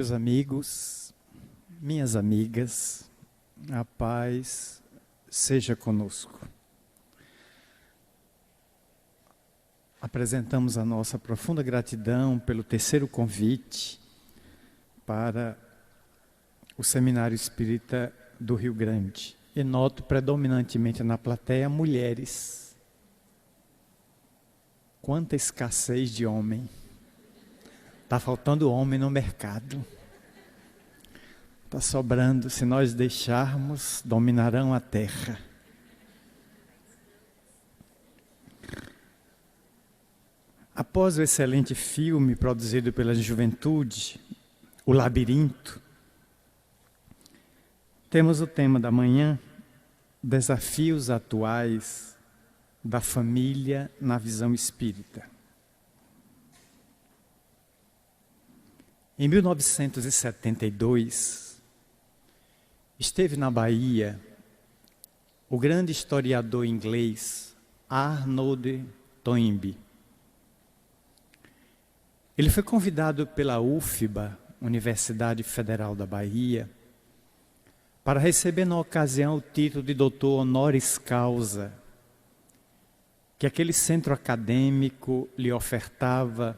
Meus amigos, minhas amigas, a paz seja conosco. Apresentamos a nossa profunda gratidão pelo terceiro convite para o Seminário Espírita do Rio Grande. E noto predominantemente na plateia mulheres. Quanta escassez de homem. Está faltando homem no mercado. Está sobrando, se nós deixarmos, dominarão a terra. Após o excelente filme produzido pela juventude, O Labirinto, temos o tema da manhã, desafios atuais da família na visão espírita. Em 1972, esteve na Bahia o grande historiador inglês Arnold Toynbee. Ele foi convidado pela UFBA, Universidade Federal da Bahia, para receber na ocasião o título de doutor honoris causa, que aquele centro acadêmico lhe ofertava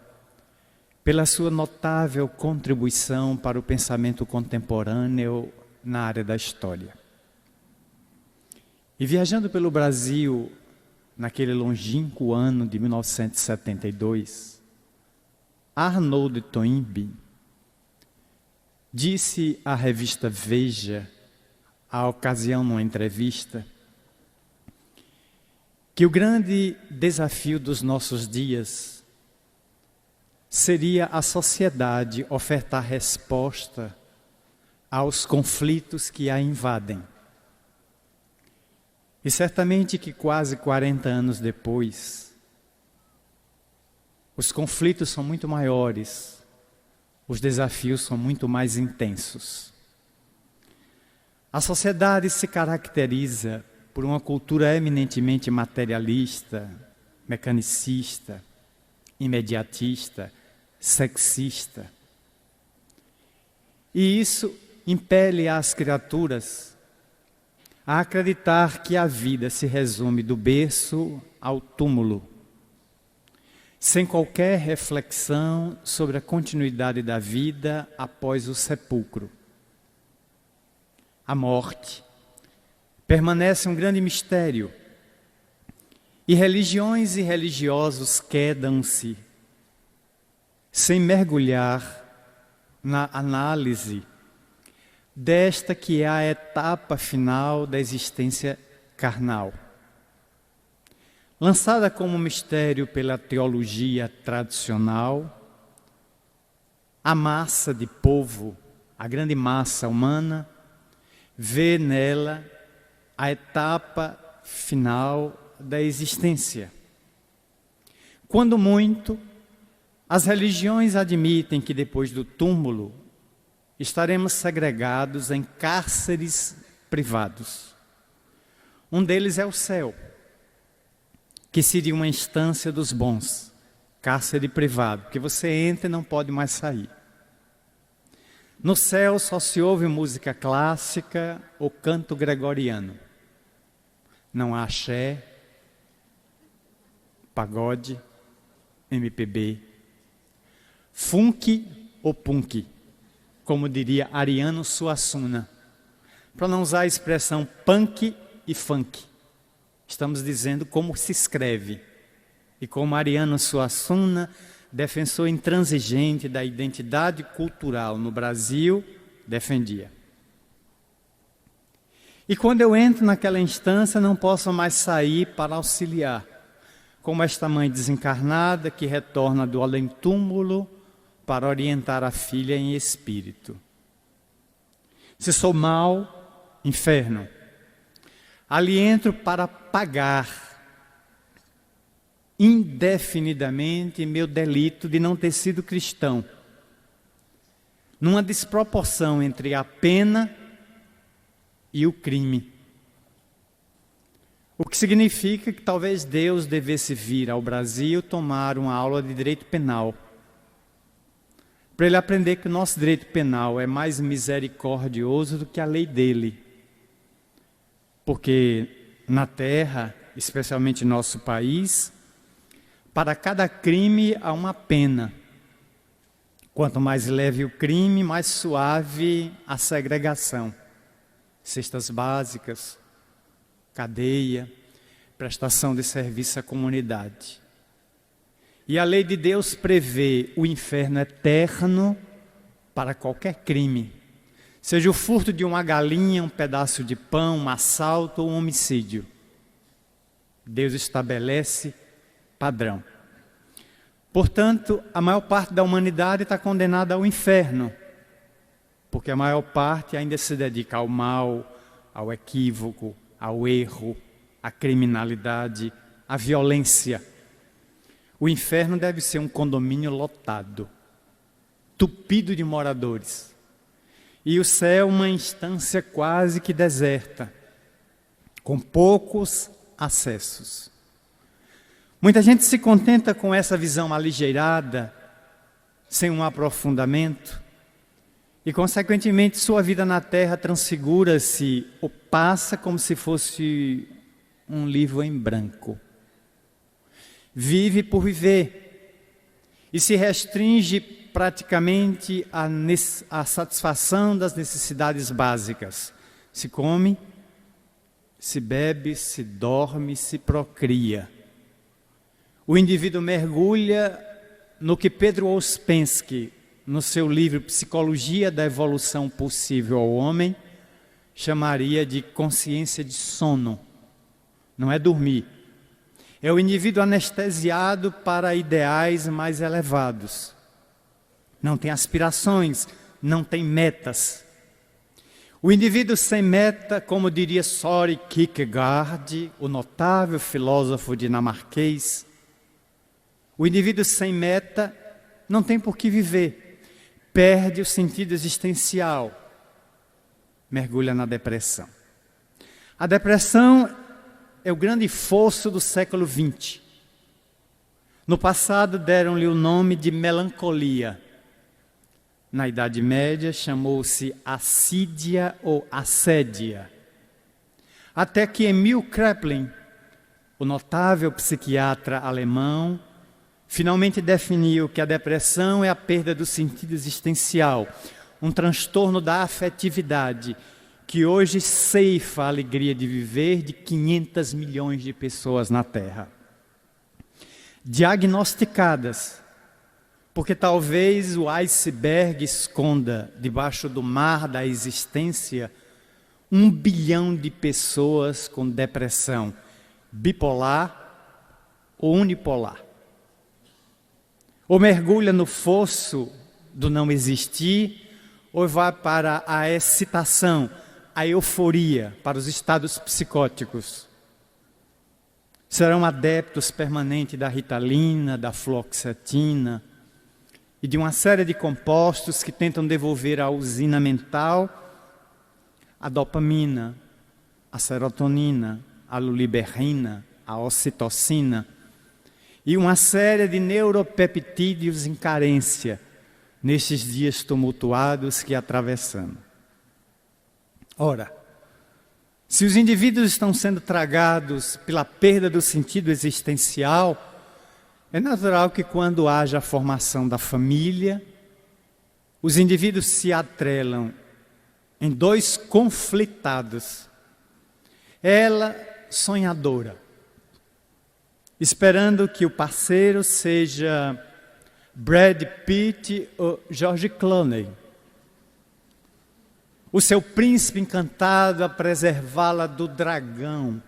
pela sua notável contribuição para o pensamento contemporâneo na área da história. E viajando pelo Brasil, naquele longínquo ano de 1972, Arnold Toynbee disse à revista Veja, à ocasião numa entrevista, que o grande desafio dos nossos dias seria a sociedade ofertar resposta aos conflitos que a invadem. E certamente que quase 40 anos depois, os conflitos são muito maiores, os desafios são muito mais intensos. A sociedade se caracteriza por uma cultura eminentemente materialista, mecanicista, imediatista, sexista. E isso impele as criaturas a acreditar que a vida se resume do berço ao túmulo, sem qualquer reflexão sobre a continuidade da vida após o sepulcro. A morte permanece um grande mistério, e religiões e religiosos quedam-se sem mergulhar na análise desta que é a etapa final da existência carnal. Lançada como mistério pela teologia tradicional, a massa de povo, a grande massa humana, vê nela a etapa final da existência. Quando muito, as religiões admitem que depois do túmulo estaremos segregados em cárceres privados. Um deles é o céu, que seria uma instância dos bons, cárcere privado, que você entra e não pode mais sair. No céu só se ouve música clássica ou canto gregoriano. Não há axé, pagode, MPB, funk ou punk, como diria Ariano Suassuna. Para não usar a expressão punk e funk, estamos dizendo como se escreve. E como Ariano Suassuna, defensor intransigente da identidade cultural no Brasil, defendia. E quando eu entro naquela instância, não posso mais sair para auxiliar, como esta mãe desencarnada que retorna do além-túmulo para orientar a filha em espírito. Se sou mau, inferno. Ali entro para pagar indefinidamente meu delito de não ter sido cristão, numa desproporção entre a pena e o crime. O que significa que talvez Deus devesse vir ao Brasil tomar uma aula de direito penal, para ele aprender que o nosso direito penal é mais misericordioso do que a lei dele. Porque na terra, especialmente em nosso país, para cada crime há uma pena. Quanto mais leve o crime, mais suave a segregação. Cestas básicas, cadeia, prestação de serviço à comunidade. E a lei de Deus prevê o inferno eterno para qualquer crime. Seja o furto de uma galinha, um pedaço de pão, um assalto ou um homicídio. Deus estabelece padrão. Portanto, a maior parte da humanidade está condenada ao inferno, porque a maior parte ainda se dedica ao mal, ao equívoco, ao erro, à criminalidade, à violência. O inferno deve ser um condomínio lotado, tupido de moradores. E o céu uma instância quase que deserta, com poucos acessos. Muita gente se contenta com essa visão aligeirada, sem um aprofundamento, e consequentemente sua vida na terra transfigura-se ou passa como se fosse um livro em branco. Vive por viver e se restringe praticamente à satisfação das necessidades básicas. Se come, se bebe, se dorme, se procria. O indivíduo mergulha no que Pedro Ouspensky, no seu livro Psicologia da Evolução Possível ao Homem, chamaria de consciência de sono. Não é dormir. É o indivíduo anestesiado para ideais mais elevados. Não tem aspirações, não tem metas. O indivíduo sem meta, como diria Søren Kierkegaard, o notável filósofo dinamarquês, o indivíduo sem meta não tem por que viver, perde o sentido existencial, mergulha na depressão. A depressão é o grande fosso do século XX. No passado deram-lhe o nome de melancolia. Na Idade Média chamou-se assídia ou assédia. Até que Emil Kraepelin, o notável psiquiatra alemão, finalmente definiu que a depressão é a perda do sentido existencial, um transtorno da afetividade, que hoje ceifa a alegria de viver de 500 milhões de pessoas na Terra. Diagnosticadas, porque talvez o iceberg esconda debaixo do mar da existência 1 bilhão de pessoas com depressão bipolar ou unipolar. Ou mergulha no fosso do não existir, ou vai para a excitação, a euforia, para os estados psicóticos. Serão adeptos permanentes da ritalina, da fluoxetina e de uma série de compostos que tentam devolver à usina mental a dopamina, a serotonina, a luliberrina, a ocitocina e uma série de neuropeptídeos em carência nestes dias tumultuados que atravessamos. Ora, se os indivíduos estão sendo tragados pela perda do sentido existencial, é natural que quando haja a formação da família, os indivíduos se atrelam em dois conflitados. Ela, sonhadora, esperando que o parceiro seja Brad Pitt ou George Clooney. O seu príncipe encantado a preservá-la do dragão.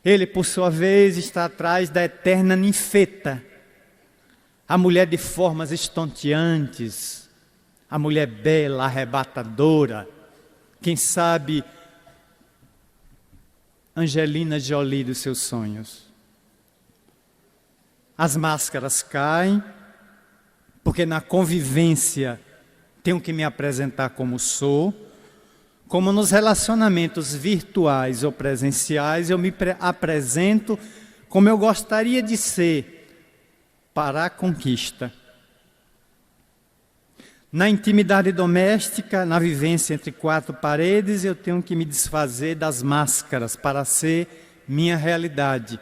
Ele, por sua vez, está atrás da eterna ninfeta, a mulher de formas estonteantes, a mulher bela, arrebatadora, quem sabe Angelina Jolie dos seus sonhos. As máscaras caem, porque na convivência tenho que me apresentar como sou, como nos relacionamentos virtuais ou presenciais eu me apresento como eu gostaria de ser para a conquista. Na intimidade doméstica, na vivência entre quatro paredes, eu tenho que me desfazer das máscaras para ser minha realidade.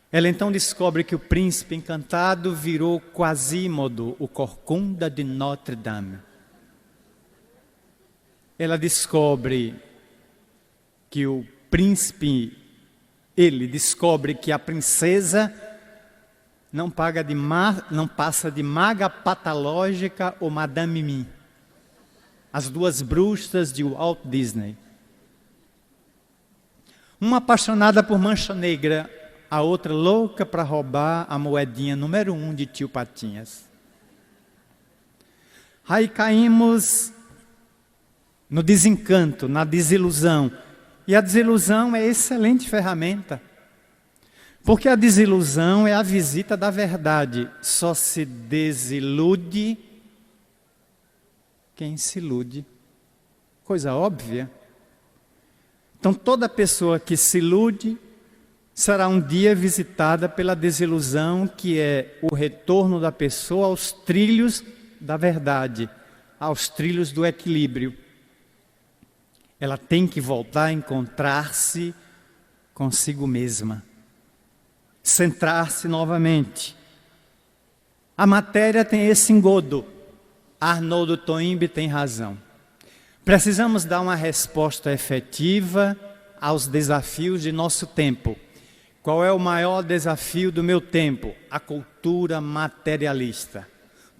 Ela então descobre que o príncipe encantado virou Quasimodo, o corcunda de Notre Dame. Ela descobre que o príncipe, ele descobre que a princesa não passa de maga patológica ou Madame Mim. As duas bruxas de Walt Disney. Uma apaixonada por Mancha Negra, a outra louca para roubar a moedinha número 1 de Tio Patinhas. Aí caímos no desencanto, na desilusão. E a desilusão é excelente ferramenta. Porque a desilusão é a visita da verdade. Só se desilude quem se ilude. Coisa óbvia. Então toda pessoa que se ilude será um dia visitada pela desilusão, que é o retorno da pessoa aos trilhos da verdade, aos trilhos do equilíbrio. Ela tem que voltar a encontrar-se consigo mesma, centrar-se novamente. A matéria tem esse engodo. Arnoldo Toynbee tem razão. Precisamos dar uma resposta efetiva aos desafios de nosso tempo. Qual é o maior desafio do meu tempo? A cultura materialista.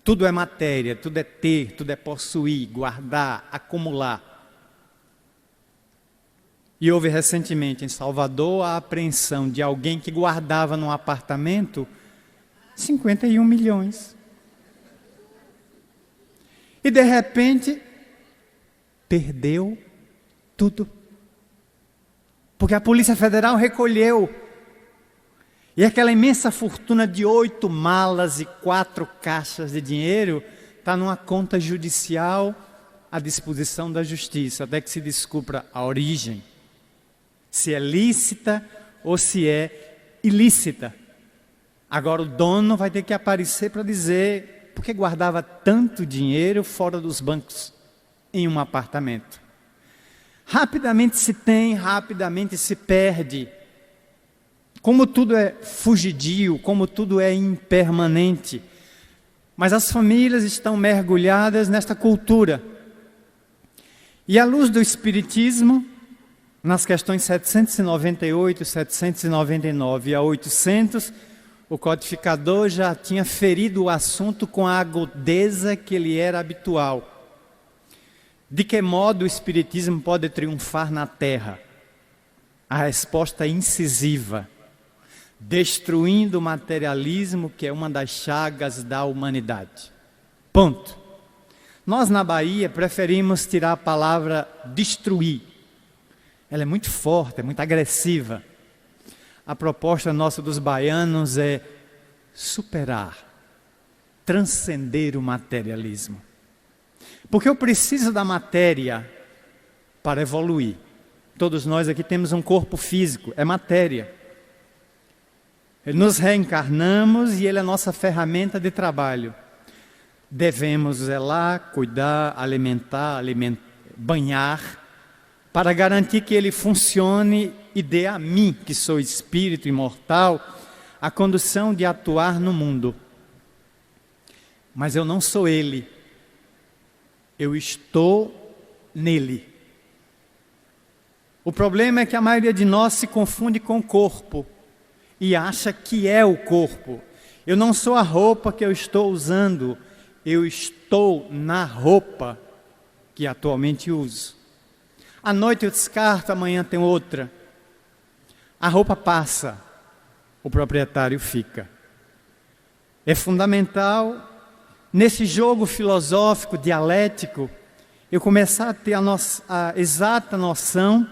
Tudo é matéria, tudo é ter, tudo é possuir, guardar, acumular. E houve recentemente em Salvador a apreensão de alguém que guardava num apartamento 51 milhões. E de repente, perdeu tudo. Porque a Polícia Federal recolheu. E aquela imensa fortuna de 8 malas e 4 caixas de dinheiro está numa conta judicial à disposição da justiça, até que se descubra a origem. Se é lícita ou se é ilícita. Agora o dono vai ter que aparecer para dizer por que guardava tanto dinheiro fora dos bancos em um apartamento. Rapidamente se tem, rapidamente se perde. Como tudo é fugidio, como tudo é impermanente. Mas as famílias estão mergulhadas nesta cultura. E à luz do Espiritismo, nas questões 798, 799 a 800, o codificador já tinha ferido o assunto com a agudeza que lhe era habitual. De que modo o Espiritismo pode triunfar na Terra? A resposta é incisiva. Destruindo o materialismo, que é uma das chagas da humanidade. Ponto. Nós na Bahia preferimos tirar a palavra destruir. Ela é muito forte, é muito agressiva. A proposta nossa dos baianos é superar, transcender o materialismo. Porque eu preciso da matéria para evoluir. Todos nós aqui temos um corpo físico, é matéria. Nos reencarnamos e ele é a nossa ferramenta de trabalho. Devemos zelar, cuidar, alimentar, banhar, para garantir que ele funcione e dê a mim, que sou espírito imortal, a condução de atuar no mundo. Mas eu não sou ele. Eu estou nele. O problema é que a maioria de nós se confunde com o corpo e acha que é o corpo. Eu não sou a roupa que eu estou usando, eu estou na roupa que atualmente uso. À noite eu descarto, amanhã tem outra. A roupa passa, o proprietário fica. É fundamental, nesse jogo filosófico, dialético, eu começar a ter a exata noção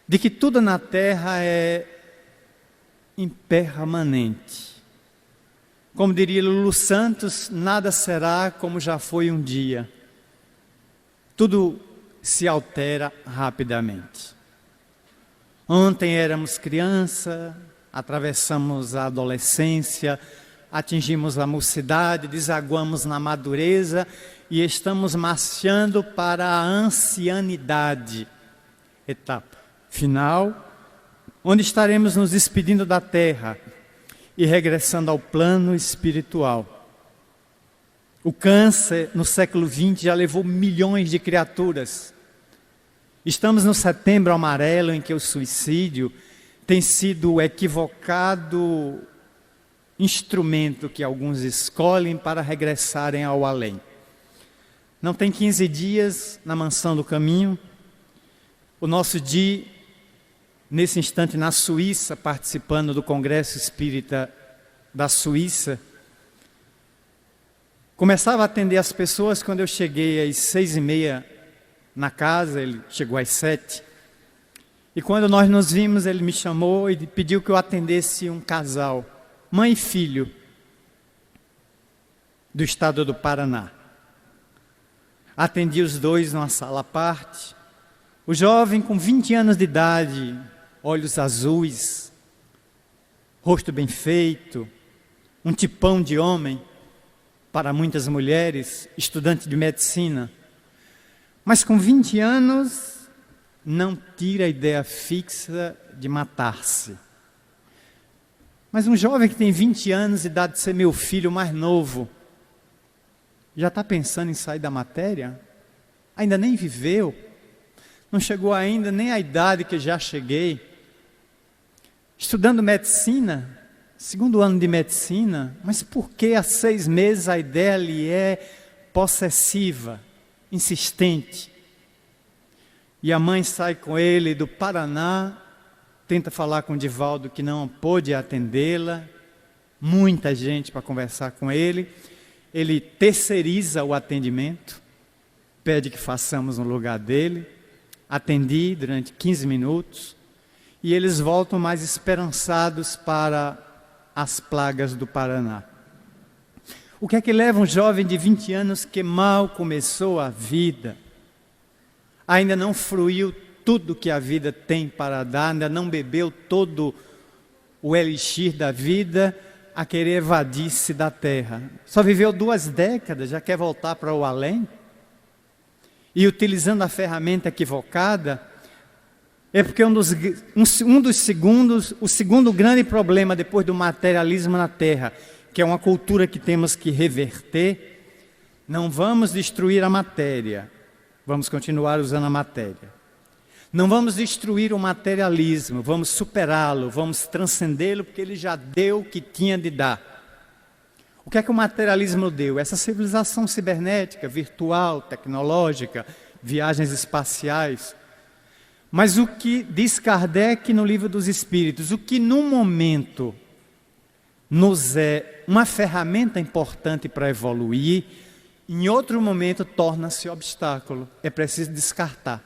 de que tudo na Terra é impermanente. Como diria Lulu Santos, nada será como já foi um dia. Tudo se altera rapidamente. Ontem éramos criança, atravessamos a adolescência, atingimos a mocidade, desaguamos na madureza e estamos marchando para a ancianidade, etapa final, onde estaremos nos despedindo da terra e regressando ao plano espiritual. O câncer no século XX já levou milhões de criaturas. Estamos no setembro amarelo, em que o suicídio tem sido o equivocado instrumento que alguns escolhem para regressarem ao além. Não tem 15 dias na Mansão do Caminho. O nosso Di, nesse instante na Suíça, participando do Congresso Espírita da Suíça, começava a atender as pessoas quando eu cheguei às 6h30 na casa, ele chegou às 7. E quando nós nos vimos, ele me chamou e pediu que eu atendesse um casal, mãe e filho, do estado do Paraná. Atendi os dois numa sala à parte. O jovem com 20 anos de idade, olhos azuis, rosto bem feito, um tipão de homem, para muitas mulheres, estudante de medicina. Mas com 20 anos, não tira a ideia fixa de matar-se. Mas um jovem que tem 20 anos, idade de ser meu filho mais novo, já está pensando em sair da matéria? Ainda nem viveu? Não chegou ainda nem à idade que já cheguei. Estudando medicina, segundo ano de medicina, mas por que há 6 meses a ideia lhe é possessiva, insistente? E a mãe sai com ele do Paraná, tenta falar com o Divaldo que não pôde atendê-la, muita gente para conversar com ele. Ele terceiriza o atendimento, pede que façamos no lugar dele. Atendi durante 15 minutos e eles voltam mais esperançados para as plagas do Paraná. O que é que leva um jovem de 20 anos que mal começou a vida, ainda não fruiu tudo que a vida tem para dar, ainda não bebeu todo o elixir da vida, a querer evadir-se da terra? Só viveu 2 décadas, já quer voltar para o além? E utilizando a ferramenta equivocada, é porque o segundo grande problema depois do materialismo na Terra, que é uma cultura que temos que reverter, não vamos destruir a matéria, vamos continuar usando a matéria. Não vamos destruir o materialismo, vamos superá-lo, vamos transcendê-lo, porque ele já deu o que tinha de dar. O que é que o materialismo deu? Essa civilização cibernética, virtual, tecnológica, viagens espaciais. Mas o que diz Kardec no Livro dos Espíritos, o que num momento nos é uma ferramenta importante para evoluir, em outro momento torna-se obstáculo. É preciso descartar.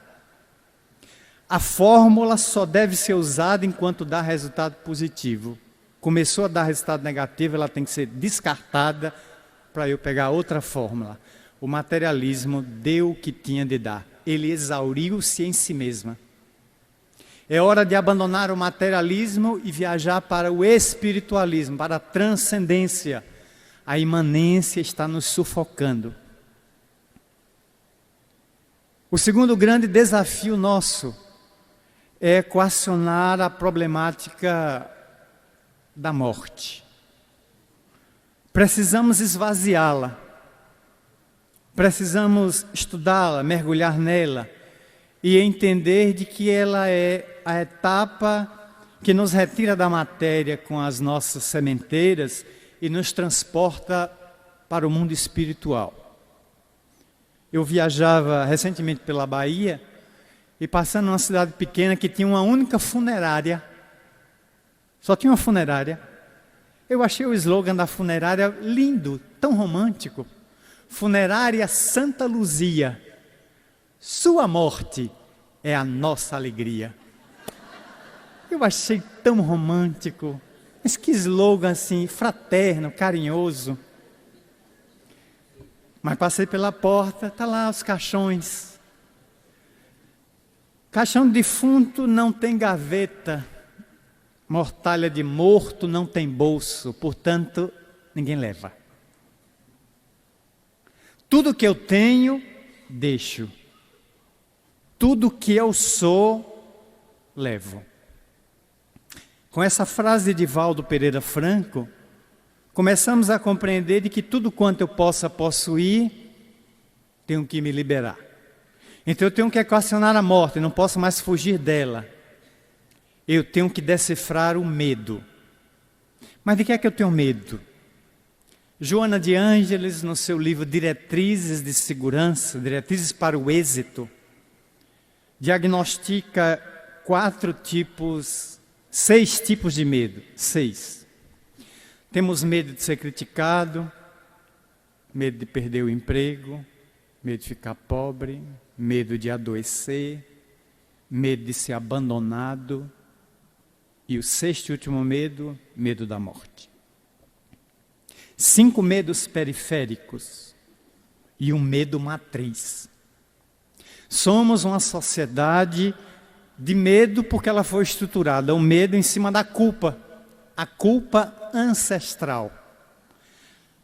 A fórmula só deve ser usada enquanto dá resultado positivo. Começou a dar resultado negativo, ela tem que ser descartada para eu pegar outra fórmula. O materialismo deu o que tinha de dar. Ele exauriu-se em si mesma. É hora de abandonar o materialismo e viajar para o espiritualismo, para a transcendência. A imanência está nos sufocando. O segundo grande desafio nosso é equacionar a problemática da morte. Precisamos esvaziá-la. Precisamos estudá-la, mergulhar nela e entender de que ela é a etapa que nos retira da matéria com as nossas sementeiras e nos transporta para o mundo espiritual. Eu viajava recentemente pela Bahia e passando numa cidade pequena que tinha uma única funerária. Só tinha uma funerária. Eu achei o slogan da funerária lindo, tão romântico. Funerária Santa Luzia. Sua morte é a nossa alegria. Eu achei tão romântico. Mas que slogan assim, fraterno, carinhoso. Mas passei pela porta, tá lá os caixões. Caixão de defunto não tem gaveta. Mortalha de morto não tem bolso. Portanto, ninguém leva. Tudo que eu tenho, deixo. Tudo que eu sou, levo. Com essa frase de Valdo Pereira Franco, começamos a compreender de que tudo quanto eu possa possuir, tenho que me liberar. Então eu tenho que equacionar a morte, não posso mais fugir dela. Eu tenho que decifrar o medo. Mas de que é que eu tenho medo? Joana de Ângeles, no seu livro Diretrizes de Segurança, Diretrizes para o Êxito, diagnostica 6 tipos de medo. 6. Temos medo de ser criticado, medo de perder o emprego, medo de ficar pobre, medo de adoecer, medo de ser abandonado. E o 6º e último medo, medo da morte. 5 medos periféricos e um medo matriz. Somos uma sociedade de medo porque ela foi estruturada, o medo em cima da culpa, a culpa ancestral.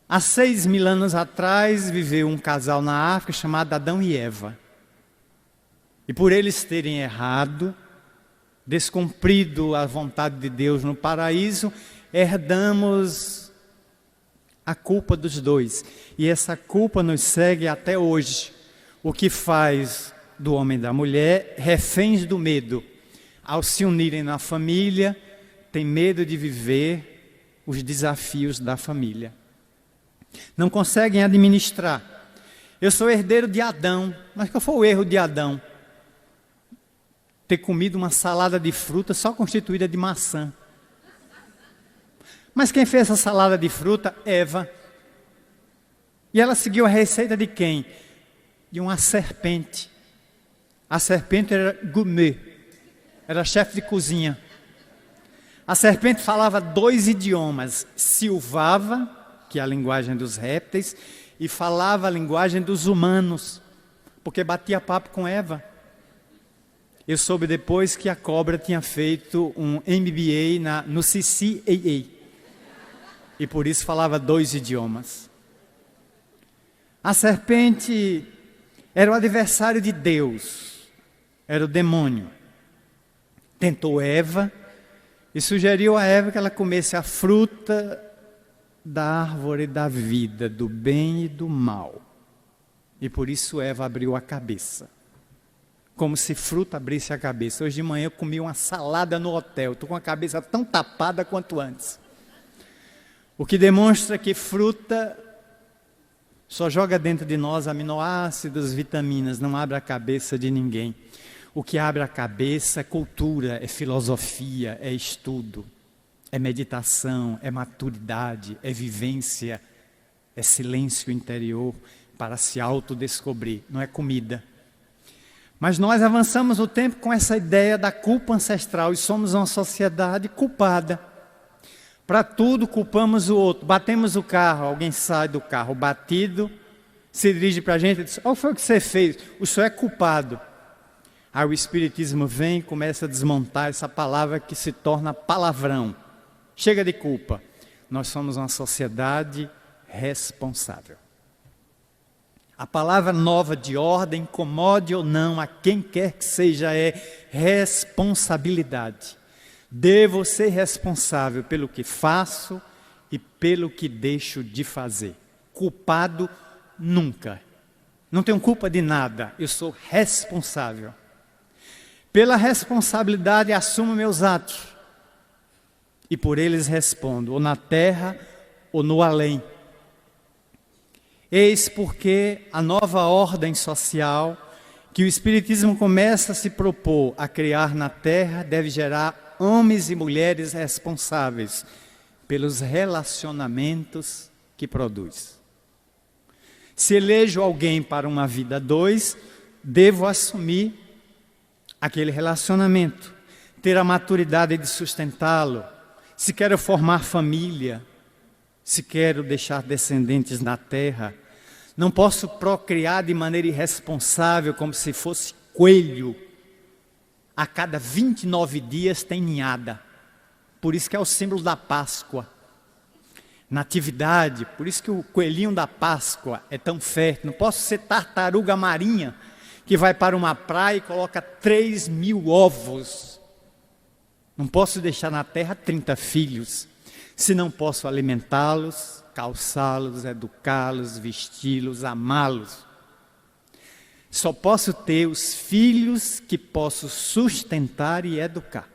Há 6.000 anos atrás viveu um casal na África chamado Adão e Eva. E por eles terem errado, descumprido a vontade de Deus no paraíso, herdamos a culpa dos dois. E essa culpa nos segue até hoje. O que faz do homem e da mulher reféns do medo. Ao se unirem na família, tem medo de viver os desafios da família. Não conseguem administrar. Eu sou herdeiro de Adão, mas qual foi o erro de Adão? Ter comido uma salada de fruta só constituída de maçã. Mas quem fez essa salada de fruta? Eva. E ela seguiu a receita de quem? De uma serpente. A serpente era gourmet, era chefe de cozinha. A serpente falava 2 idiomas, silvava, que é a linguagem dos répteis, e falava a linguagem dos humanos, porque batia papo com Eva. Eu soube depois que a cobra tinha feito um MBA no CCAA. E por isso falava 2 idiomas. A serpente era o adversário de Deus. Era o demônio. Tentou Eva e sugeriu a Eva que ela comesse a fruta da árvore da vida, do bem e do mal. E por isso Eva abriu a cabeça. Como se fruta abrisse a cabeça. Hoje de manhã eu comi uma salada no hotel. Estou com a cabeça tão tapada quanto antes. O que demonstra que fruta só joga dentro de nós aminoácidos, vitaminas, não abre a cabeça de ninguém. O que abre a cabeça é cultura, é filosofia, é estudo, é meditação, é maturidade, é vivência, é silêncio interior para se autodescobrir, não é comida. Mas nós avançamos o tempo com essa ideia da culpa ancestral e somos uma sociedade culpada. Para tudo culpamos o outro. Batemos o carro, alguém sai do carro batido, se dirige para a gente e diz: "Olha, foi o que você fez, o senhor é culpado". Aí o Espiritismo vem e começa a desmontar essa palavra que se torna palavrão. Chega de culpa. Nós somos uma sociedade responsável. A palavra nova de ordem, incomode ou não a quem quer que seja, é responsabilidade. Devo ser responsável pelo que faço e pelo que deixo de fazer. Culpado nunca. Não tenho culpa de nada, eu sou responsável. Pela responsabilidade assumo meus atos e por eles respondo, ou na terra ou no além. Eis porque a nova ordem social que o Espiritismo começa a se propor a criar na Terra deve gerar homens e mulheres responsáveis pelos relacionamentos que produz. Se elejo alguém para uma vida a 2, devo assumir aquele relacionamento, ter a maturidade de sustentá-lo. Se quero formar família, se quero deixar descendentes na terra, não posso procriar de maneira irresponsável, como se fosse coelho. A cada 29 dias tem ninhada. Por isso que é o símbolo da Páscoa. Natividade, por isso que o coelhinho da Páscoa é tão fértil. Não posso ser tartaruga marinha que vai para uma praia e coloca 3.000 ovos. Não posso deixar na terra 30 filhos, se não posso alimentá-los, calçá-los, educá-los, vesti-los, amá-los. Só posso ter os filhos que posso sustentar e educar.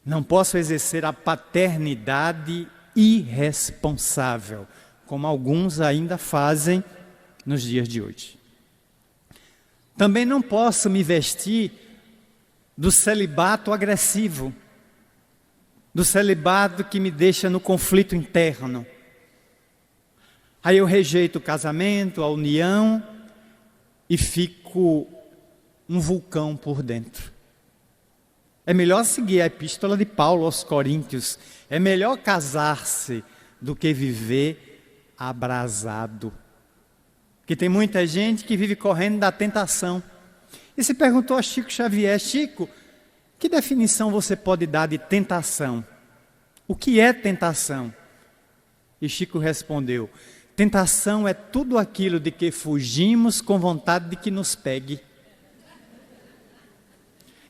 Não posso exercer a paternidade irresponsável, como alguns ainda fazem nos dias de hoje. Também não posso me vestir do celibato agressivo, do celibato que me deixa no conflito interno. Aí eu rejeito o casamento, a união e fico um vulcão por dentro. É melhor seguir a epístola de Paulo aos Coríntios. É melhor casar-se do que viver abrasado. Porque tem muita gente que vive correndo da tentação. E se perguntou a Chico Xavier: Chico, que definição você pode dar de tentação? O que é tentação? E Chico respondeu: tentação é tudo aquilo de que fugimos com vontade de que nos pegue.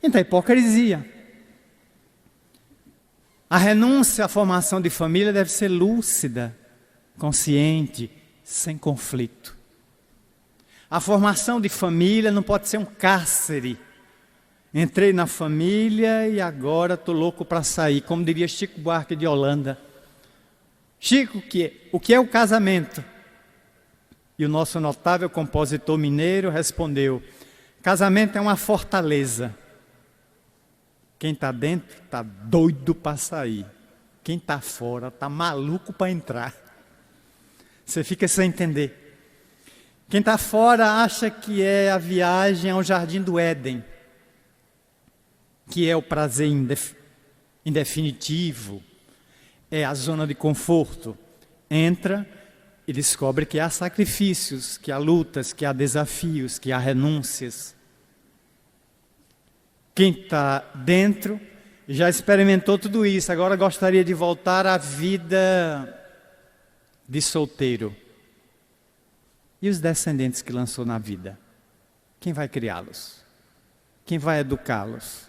Então, a hipocrisia. A renúncia à formação de família deve ser lúcida, consciente, sem conflito. A formação de família não pode ser um cárcere. Entrei na família e agora estou louco para sair, como diria Chico Buarque de Holanda. Chico, o que é o casamento? E o nosso notável compositor mineiro respondeu: casamento é uma fortaleza. Quem está dentro está doido para sair. Quem está fora está maluco para entrar. Você fica sem entender. Quem está fora acha que é a viagem ao jardim do Éden, que é o prazer indefinitivo, é a zona de conforto. Entra e descobre que há sacrifícios, que há lutas, que há desafios, que há renúncias. Quem está dentro já experimentou tudo isso, agora gostaria de voltar à vida de solteiro. E os descendentes que lançou na vida? Quem vai criá-los? Quem vai educá-los?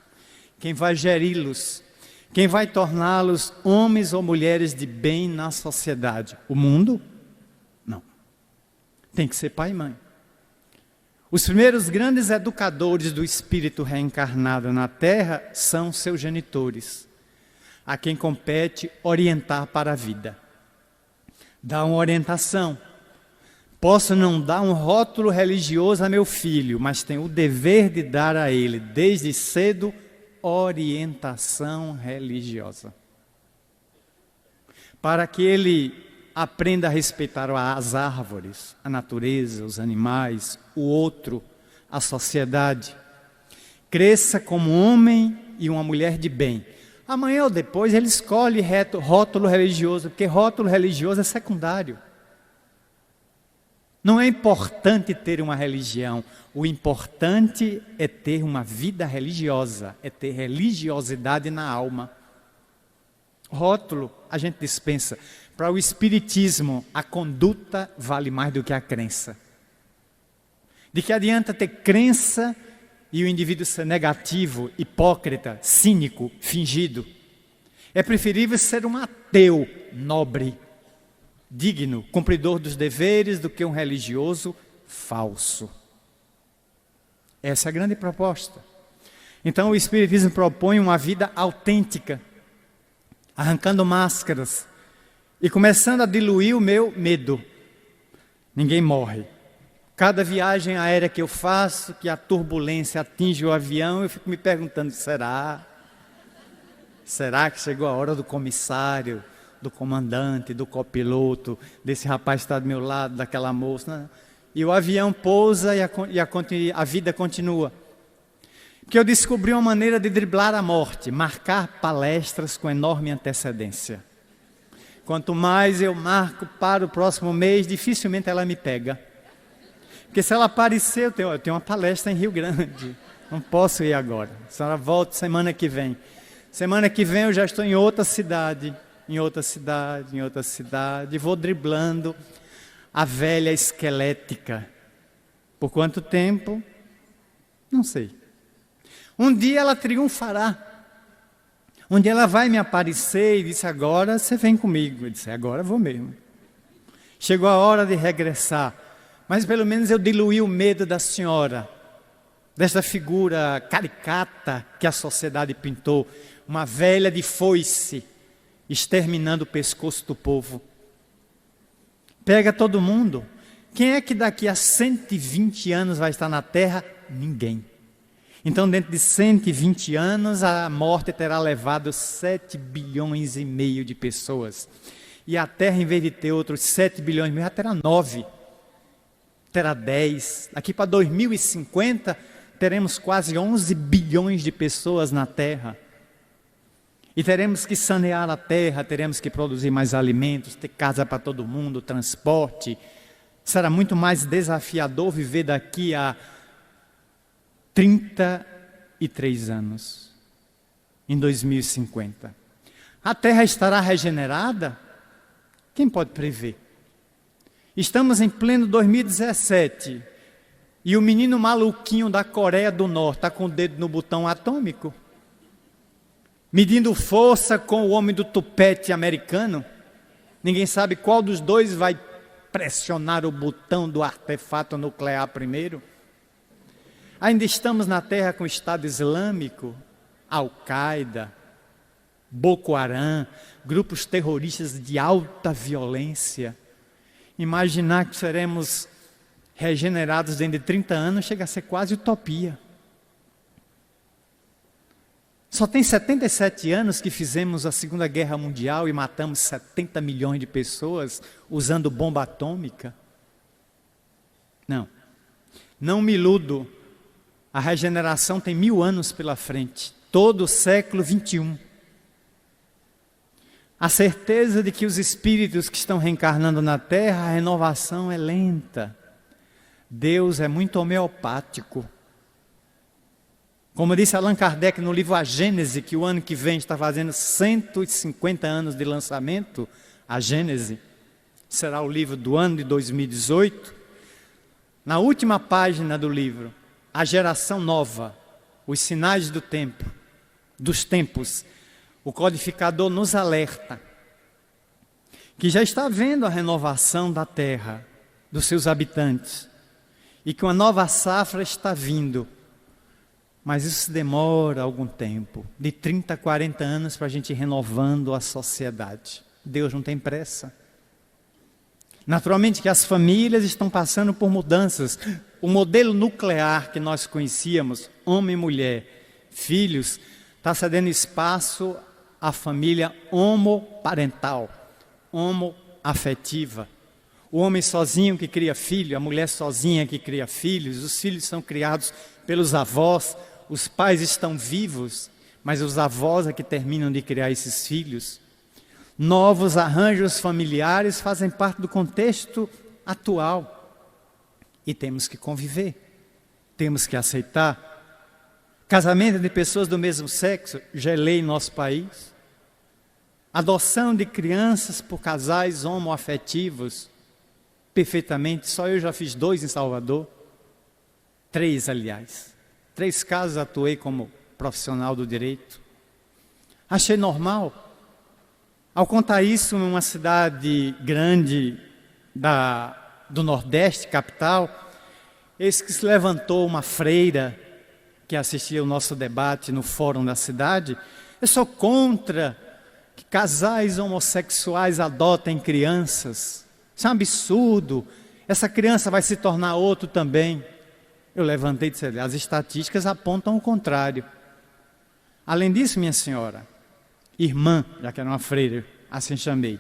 Quem vai geri-los? Quem vai torná-los homens ou mulheres de bem na sociedade? O mundo? Não. Tem que ser pai e mãe. Os primeiros grandes educadores do espírito reencarnado na Terra são seus genitores, a quem compete orientar para a vida. Dar uma orientação. Posso não dar um rótulo religioso a meu filho, mas tenho o dever de dar a ele, desde cedo, orientação religiosa. Para que ele aprenda a respeitar as árvores, a natureza, os animais, o outro, a sociedade. Cresça como um homem e uma mulher de bem. Amanhã ou depois ele escolhe rótulo religioso, porque rótulo religioso é secundário. Não é importante ter uma religião, o importante é ter uma vida religiosa, é ter religiosidade na alma. Rótulo a gente dispensa. Para o espiritismo, a conduta vale mais do que a crença. De que adianta ter crença e o indivíduo ser negativo, hipócrita, cínico, fingido? É preferível ser um ateu nobre, digno, cumpridor dos deveres, do que um religioso falso. Essa é a grande proposta. Então o espiritismo propõe uma vida autêntica, arrancando máscaras e começando a diluir o meu medo. Ninguém morre. Cada viagem aérea que eu faço, que a turbulência atinge o avião, eu fico me perguntando: será? Será que chegou a hora do comissário, do comandante, do copiloto, desse rapaz que está do meu lado, daquela moça? E o avião pousa e a vida continua. Porque eu descobri uma maneira de driblar a morte: marcar palestras com enorme antecedência. Quanto mais eu marco para o próximo mês, dificilmente ela me pega. Porque se ela aparecer, eu tenho uma palestra em Rio Grande, não posso ir agora. A senhora volta semana que vem. Semana que vem eu já estou em outra cidade. em outra cidade, vou driblando a velha esquelética. Por quanto tempo? Não sei. Um dia ela triunfará. Um dia ela vai me aparecer e disse, agora você vem comigo. Eu disse, agora eu vou mesmo. Chegou a hora de regressar. Mas pelo menos eu diluí o medo da senhora, desta figura caricata que a sociedade pintou, uma velha de foice, exterminando o pescoço do povo. Pega todo mundo. Quem é que daqui a 120 anos vai estar na Terra? Ninguém. Então, dentro de 120 anos, a morte terá levado 7 bilhões e meio de pessoas. E a Terra, em vez de ter outros 7 bilhões e meio, já terá 9. Terá 10. Aqui para 2050, teremos quase 11 bilhões de pessoas na Terra. E teremos que sanear a Terra, teremos que produzir mais alimentos, ter casa para todo mundo, transporte. Será muito mais desafiador viver daqui a 33 anos, em 2050. A Terra estará regenerada? Quem pode prever? Estamos em pleno 2017 e o menino maluquinho da Coreia do Norte está com o dedo no botão atômico, medindo força com o homem do tupete americano. Ninguém sabe qual dos dois vai pressionar o botão do artefato nuclear primeiro. Ainda estamos na Terra com o Estado Islâmico, Al-Qaeda, Boko Haram, grupos terroristas de alta violência. Imaginar que seremos regenerados dentro de 30 anos chega a ser quase utopia. Só tem 77 anos que fizemos a Segunda Guerra Mundial e matamos 70 milhões de pessoas usando bomba atômica. Não me iludo. A regeneração tem 1000 anos pela frente, todo o século 21. A certeza de que os espíritos que estão reencarnando na Terra, a renovação é lenta. Deus é muito homeopático. Como disse Allan Kardec no livro A Gênese, que o ano que vem está fazendo 150 anos de lançamento, a Gênese será o livro do ano de 2018. Na última página do livro, a geração nova, os sinais do tempo, dos tempos, o codificador nos alerta que já está vendo a renovação da terra, dos seus habitantes, e que uma nova safra está vindo. Mas isso demora algum tempo, de 30 a 40 anos para a gente ir renovando a sociedade. Deus não tem pressa. Naturalmente que as famílias estão passando por mudanças. O modelo nuclear que nós conhecíamos, homem e mulher, filhos, está cedendo espaço à família homoparental, homoafetiva. O homem sozinho que cria filho, a mulher sozinha que cria filhos, os filhos são criados pelos avós, os pais estão vivos, mas os avós é que terminam de criar esses filhos. Novos arranjos familiares fazem parte do contexto atual. E temos que conviver, temos que aceitar. Casamento de pessoas do mesmo sexo, já é lei em nosso país. Adoção de crianças por casais homoafetivos, perfeitamente. Só eu já fiz 2 em Salvador. 3, aliás. 3 casos atuei como profissional do direito. Achei normal. Ao contar isso numa cidade grande do Nordeste, capital, eis que se levantou uma freira que assistia o nosso debate no fórum da cidade. Eu sou contra que casais homossexuais adotem crianças. Isso é um absurdo. Essa criança vai se tornar outro também. Eu levantei e disse, as estatísticas apontam o contrário. Além disso, minha senhora, irmã, já que era uma freira, assim chamei.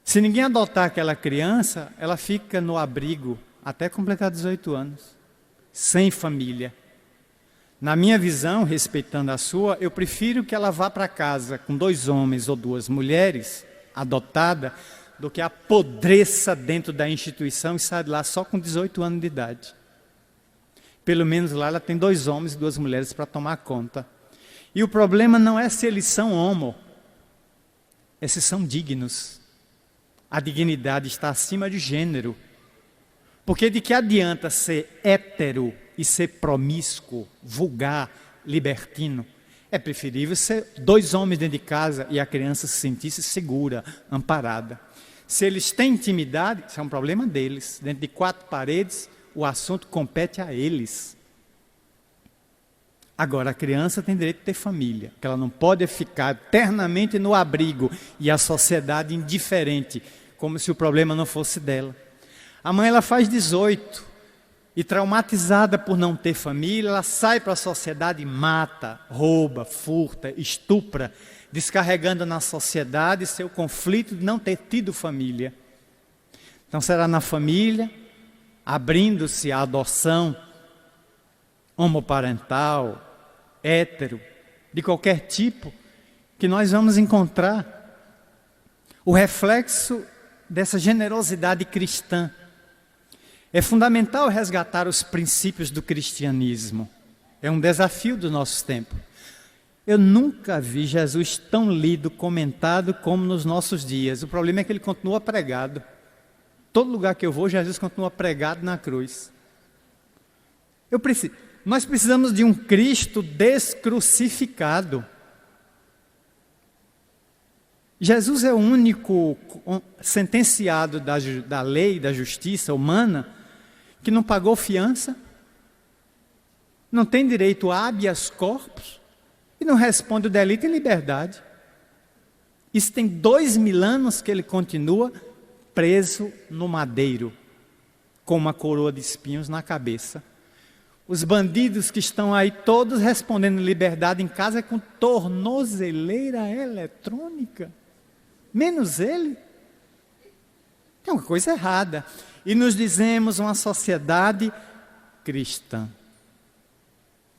Se ninguém adotar aquela criança, ela fica no abrigo até completar 18 anos, sem família. Na minha visão, respeitando a sua, eu prefiro que ela vá para casa com 2 homens ou 2 mulheres, adotada, do que apodreça dentro da instituição e saia de lá só com 18 anos de idade. Pelo menos lá ela tem 2 homens e 2 mulheres para tomar conta. E o problema não é se eles são homo. esses são dignos. A dignidade está acima de gênero. Porque de que adianta ser hétero e ser promíscuo, vulgar, libertino? É preferível ser 2 homens dentro de casa e a criança se sentisse segura, amparada. Se eles têm intimidade, isso é um problema deles. Dentro de 4 paredes, o assunto compete a eles. Agora, a criança tem direito de ter família, que ela não pode ficar eternamente no abrigo e a sociedade indiferente, como se o problema não fosse dela. A mãe, ela faz 18 e traumatizada por não ter família, ela sai para a sociedade e mata, rouba, furta, estupra, descarregando na sociedade seu conflito de não ter tido família. Então será na família, abrindo-se a adoção homoparental, hétero, de qualquer tipo, que nós vamos encontrar o reflexo dessa generosidade cristã. É fundamental resgatar os princípios do cristianismo. É um desafio do nosso tempo. Eu nunca vi Jesus tão lido, comentado como nos nossos dias. O problema é que ele continua pregado. Todo lugar que eu vou, Jesus continua pregado na cruz. Nós precisamos de um Cristo descrucificado. Jesus é o único sentenciado da lei, da justiça humana, que não pagou fiança, não tem direito a habeas corpus e não responde o delito em liberdade. Isso tem 2000 anos que ele continua preso no madeiro, com uma coroa de espinhos na cabeça. Os bandidos que estão aí todos respondendo liberdade em casa com tornozeleira eletrônica. Menos ele. Tem uma coisa errada. E nos dizemos uma sociedade cristã.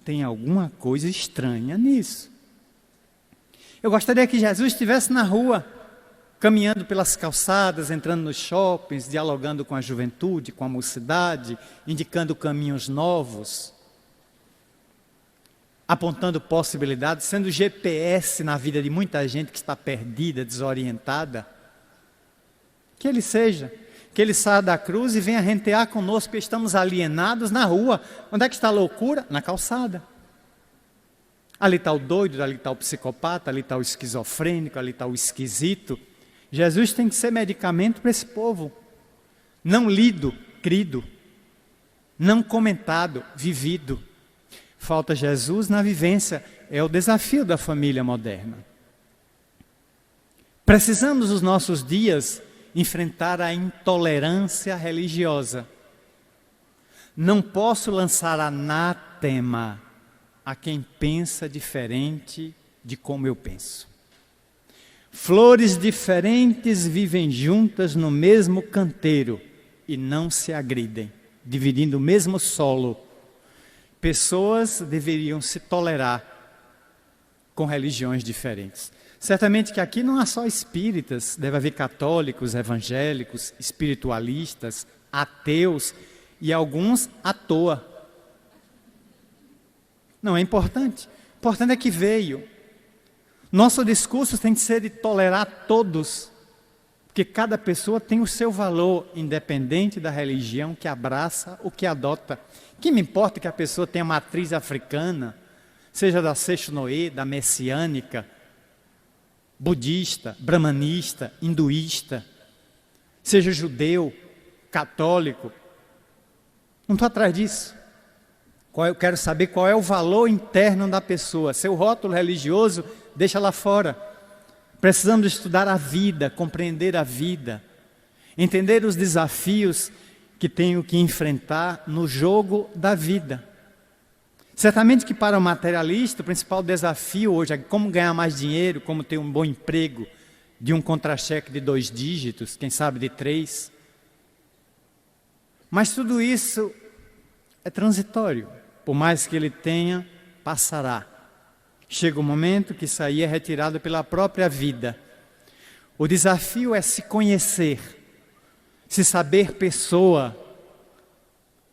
Tem alguma coisa estranha nisso. Eu gostaria que Jesus estivesse na rua, caminhando pelas calçadas, entrando nos shoppings, dialogando com a juventude, com a mocidade, indicando caminhos novos, apontando possibilidades, sendo GPS na vida de muita gente que está perdida, desorientada. Que ele seja, que ele saia da cruz e venha rentear conosco, porque estamos alienados na rua. Onde é que está a loucura? Na calçada. Ali está o doido, ali está o psicopata, ali está o esquizofrênico, ali está o esquisito. Jesus tem que ser medicamento para esse povo. Não lido, crido. Não comentado, vivido. Falta Jesus na vivência. É o desafio da família moderna. Precisamos, nos nossos dias, enfrentar a intolerância religiosa. Não posso lançar anátema a quem pensa diferente de como eu penso. Flores diferentes vivem juntas no mesmo canteiro e não se agridem, dividindo o mesmo solo. Pessoas deveriam se tolerar com religiões diferentes. Certamente que aqui não há só espíritas, deve haver católicos, evangélicos, espiritualistas, ateus e alguns à toa. Não é importante. O importante é que veio. Nosso discurso tem que ser de tolerar todos, porque cada pessoa tem o seu valor, independente da religião que abraça ou que adota. Que me importa que a pessoa tenha matriz africana, seja da Seixonoe, da messiânica, budista, brahmanista, hinduísta, seja judeu, católico. Não estou atrás disso. Eu quero saber qual é o valor interno da pessoa. Seu rótulo religioso, deixa lá fora. Precisamos estudar a vida, compreender a vida, entender os desafios que tenho que enfrentar no jogo da vida. Certamente que para o materialista, o principal desafio hoje é como ganhar mais dinheiro, como ter um bom emprego, de um contra-cheque de 2 dígitos, quem sabe de 3. Mas tudo isso é transitório. Por mais que ele tenha, passará. Chega o momento que isso aí é retirado pela própria vida. O desafio é se conhecer, se saber pessoa,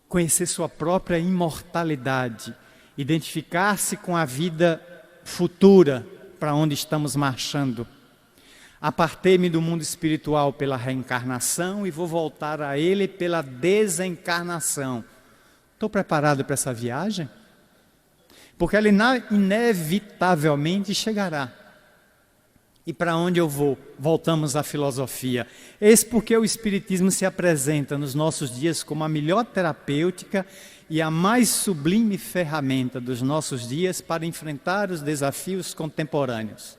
conhecer sua própria imortalidade, identificar-se com a vida futura para onde estamos marchando. Apartei-me do mundo espiritual pela reencarnação e vou voltar a ele pela desencarnação. Estou preparado para essa viagem? Porque ela inevitavelmente chegará. E para onde eu vou? Voltamos à filosofia. Eis porque o Espiritismo se apresenta nos nossos dias como a melhor terapêutica e a mais sublime ferramenta dos nossos dias para enfrentar os desafios contemporâneos.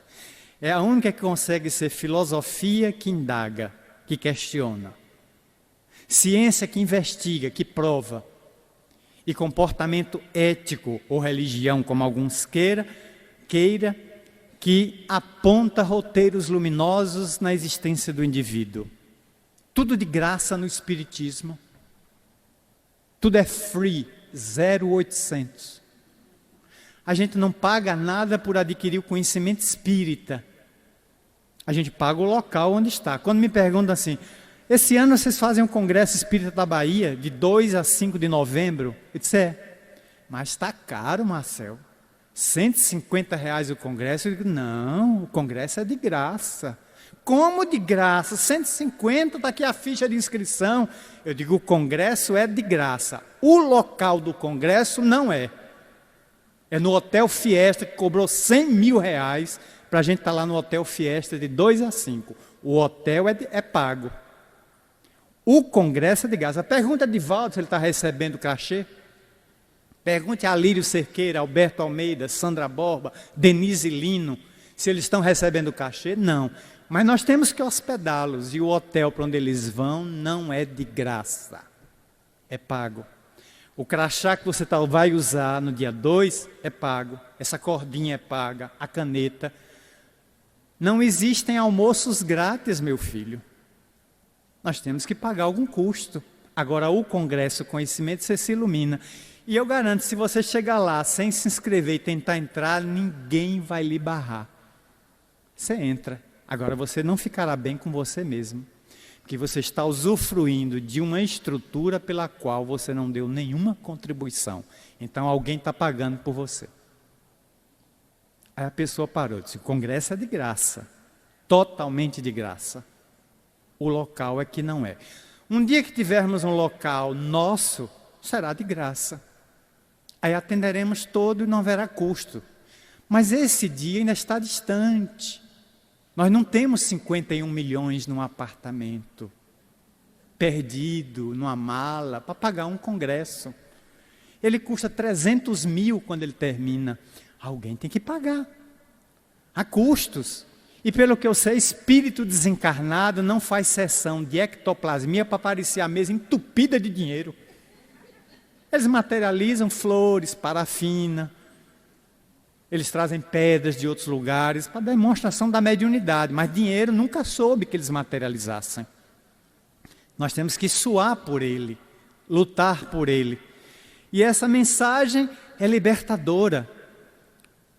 É a única que consegue ser filosofia que indaga, que questiona. Ciência que investiga, que prova. E comportamento ético ou religião, como alguns queira, que aponta roteiros luminosos na existência do indivíduo. Tudo de graça no Espiritismo. Tudo é free, 0800. A gente não paga nada por adquirir o conhecimento espírita. A gente paga o local onde está. Quando me perguntam assim, esse ano vocês fazem um congresso espírita da Bahia, de 2 a 5 de novembro? Eu disse, mas está caro, Marcelo. R$150 o congresso? Eu digo, não, o congresso é de graça. Como de graça? 150, está aqui a ficha de inscrição. Eu digo, o congresso é de graça. O local do congresso não é. É no Hotel Fiesta, que cobrou R$100 mil para a gente estar lá no Hotel Fiesta de 2 a 5. O hotel é pago. O congresso é de graça. Pergunta de Valdo se ele está recebendo cachê. Pergunte a Lírio Cerqueira, Alberto Almeida, Sandra Borba, Denise Lino, se eles estão recebendo cachê. Não. Mas nós temos que hospedá-los e o hotel para onde eles vão não é de graça. É pago. O crachá que você vai usar no dia 2 é pago. Essa cordinha é paga, a caneta. Não existem almoços grátis, meu filho. Nós temos que pagar algum custo. Agora, o congresso, o conhecimento, você se ilumina. E eu garanto, se você chegar lá sem se inscrever e tentar entrar, ninguém vai lhe barrar. Você entra. Agora, você não ficará bem com você mesmo. Porque você está usufruindo de uma estrutura pela qual você não deu nenhuma contribuição. Então, alguém está pagando por você. Aí a pessoa parou, disse, o congresso é de graça. Totalmente de graça. O local é que não é. Um dia que tivermos um local nosso, será de graça. Aí atenderemos todo e não haverá custo. Mas esse dia ainda está distante. Nós não temos 51 milhões num apartamento, perdido, numa mala, para pagar um congresso. Ele custa 300 mil quando ele termina. Alguém tem que pagar. Há custos. E pelo que eu sei, espírito desencarnado não faz sessão de ectoplasmia para aparecer a mesa entupida de dinheiro. Eles materializam flores, parafina, eles trazem pedras de outros lugares para demonstração da mediunidade, mas dinheiro nunca soube que eles materializassem. Nós temos que suar por ele, lutar por ele. E essa mensagem é libertadora,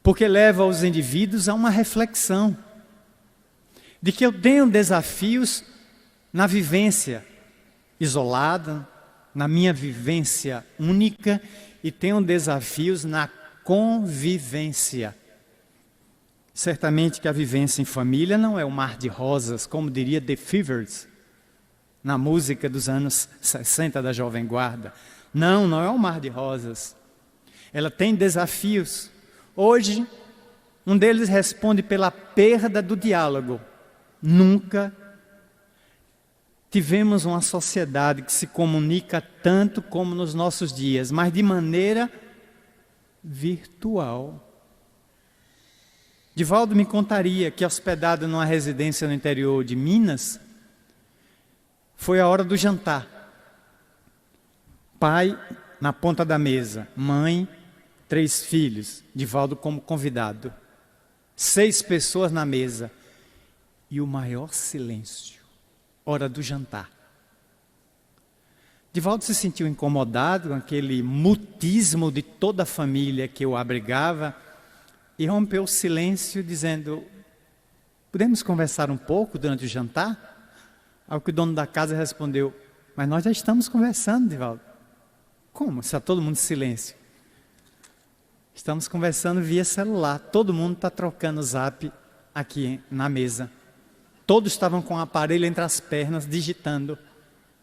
porque leva os indivíduos a uma reflexão de que eu tenho desafios na vivência isolada, na minha vivência única, e tenho desafios na convivência. Certamente que a vivência em família não é um mar de rosas, como diria The Fevers, na música dos anos 60 da Jovem Guarda. Não, não é um mar de rosas. Ela tem desafios. Hoje, um deles responde pela perda do diálogo. Nunca tivemos uma sociedade que se comunica tanto como nos nossos dias, mas de maneira virtual. Divaldo me contaria que, hospedado numa residência no interior de Minas, foi a hora do jantar. Pai na ponta da mesa, mãe, 3 filhos, Divaldo como convidado. 6 pessoas na mesa. E o maior silêncio. Hora do jantar. Divaldo se sentiu incomodado com aquele mutismo de toda a família que o abrigava e rompeu o silêncio dizendo, podemos conversar um pouco durante o jantar? Ao que o dono da casa respondeu, mas nós já estamos conversando, Divaldo. Como? Está todo mundo em silêncio. Estamos conversando via celular, todo mundo está trocando o zap aqui na mesa. Todos estavam com o aparelho entre as pernas, digitando.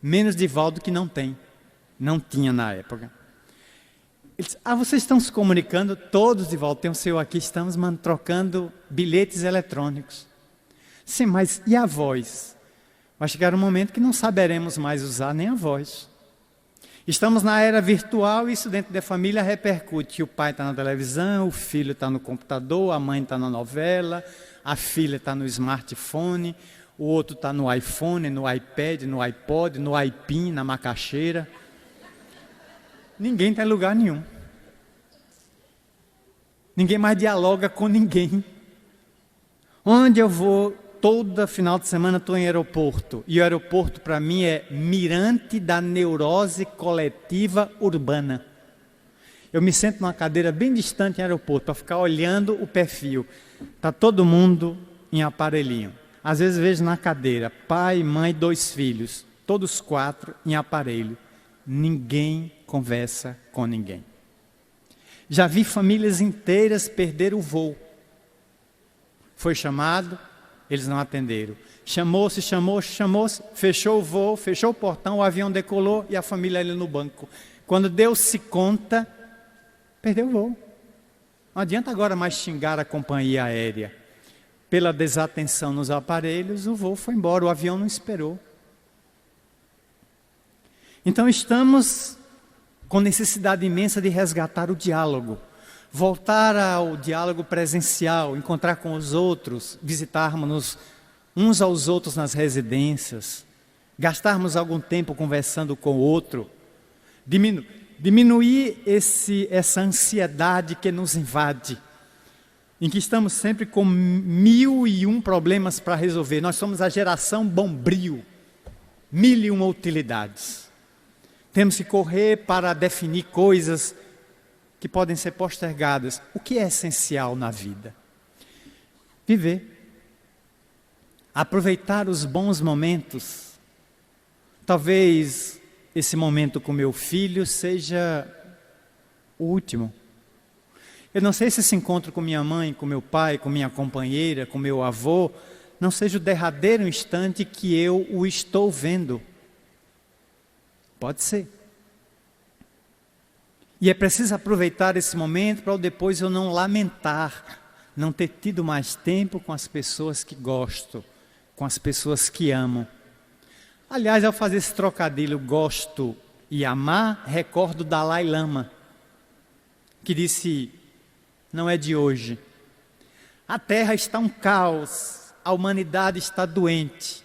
Menos Divaldo, que não tem. Não tinha na época. Ele disse, vocês estão se comunicando? Todos, Divaldo, tem o seu aqui, estamos trocando bilhetes eletrônicos. Sim, mas e a voz? Vai chegar um momento que não saberemos mais usar nem a voz. Estamos na era virtual e isso dentro da família repercute. O pai está na televisão, o filho está no computador, a mãe está na novela, a filha está no smartphone, o outro está no iPhone, no iPad, no iPod, no iPin, na macaxeira. Ninguém está em lugar nenhum. Ninguém mais dialoga com ninguém. Onde eu vou, todo final de semana estou em aeroporto. E o aeroporto para mim é mirante da neurose coletiva urbana. Eu me sento numa cadeira bem distante em aeroporto para ficar olhando o perfil. Está todo mundo em aparelhinho. Às vezes vejo na cadeira, pai, mãe, 2 filhos. Todos 4 em aparelho. Ninguém conversa com ninguém. Já vi famílias inteiras perder o voo. Foi chamado, eles não atenderam. Chamou-se, fechou o voo, fechou o portão, o avião decolou e a família ali no banco. Quando deu-se conta, perdeu o voo. Não adianta agora mais xingar a companhia aérea. Pela desatenção nos aparelhos, o voo foi embora, o avião não esperou. Então estamos com necessidade imensa de resgatar o diálogo, voltar ao diálogo presencial, encontrar com os outros, visitarmos uns aos outros nas residências, gastarmos algum tempo conversando com o outro, diminuir essa ansiedade que nos invade, em que estamos sempre com 1001 problemas para resolver. Nós somos a geração bombril, 1001 utilidades. Temos que correr para definir coisas que podem ser postergadas. O que é essencial na vida? Viver. Aproveitar os bons momentos. Talvez esse momento com meu filho seja o último. Eu não sei se esse encontro com minha mãe, com meu pai, com minha companheira, com meu avô, não seja o derradeiro instante que eu o estou vendo. Pode ser. E é preciso aproveitar esse momento para depois eu não lamentar, não ter tido mais tempo com as pessoas que gosto, com as pessoas que amo. Aliás, ao fazer esse trocadilho, gosto e amar, recordo Dalai Lama, que disse, não é de hoje, a Terra está um caos, a humanidade está doente.